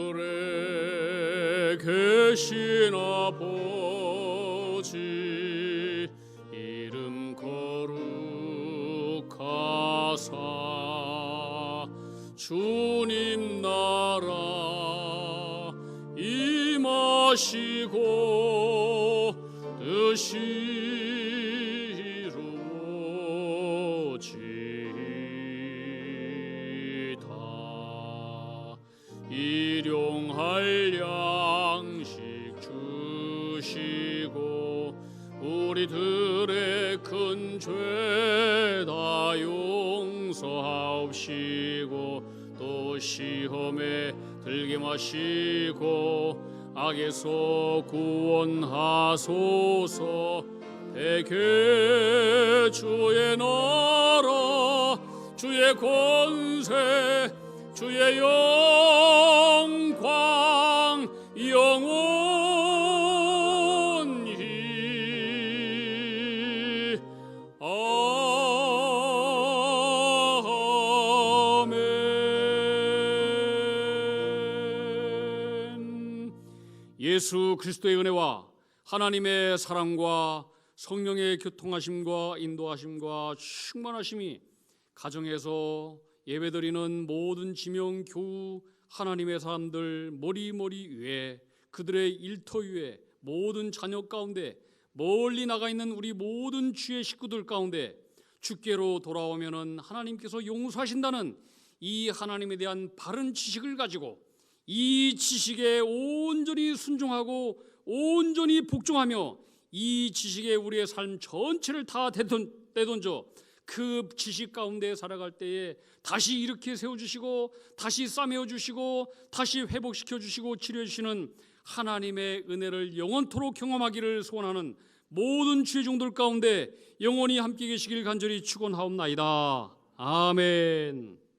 하늘에 계신 아버지 이름 거룩하사 주님 나라 임하시고 뜻이 이루어지이다. 일용할 양식 주시고 우리들의 큰 죄 다 용서하옵시고 또 시험에 들게 마시고 악에서 구원하소서. 대개 주의 나라 주의 권세 주의 영광 영원히 아멘. 예수 그리스도의 은혜와 하나님의 사랑과 성령의 교통하심과 인도하심과 충만하심이 가정에서 예배드리는 모든 지명 교우 하나님의 사람들 머리 위에 그들의 일터 위에 모든 자녀 가운데 멀리 나가 있는 우리 모든 주의 식구들 가운데 주께로 돌아오면은 하나님께서 용서하신다는 이 하나님에 대한 바른 지식을 가지고 이 지식에 온전히 순종하고 온전히 복종하며 이 지식에 우리의 삶 전체를 다 내던져 그 지식 가운데 살아갈 때에 다시 이렇게 세워주시고 다시 싸매어주시고 다시 회복시켜주시고 치료해주시는 하나님의 은혜를 영원토록 경험하기를 소원하는 모든 주의 종들 가운데 영원히 함께 계시길 간절히 축원하옵나이다. 아멘.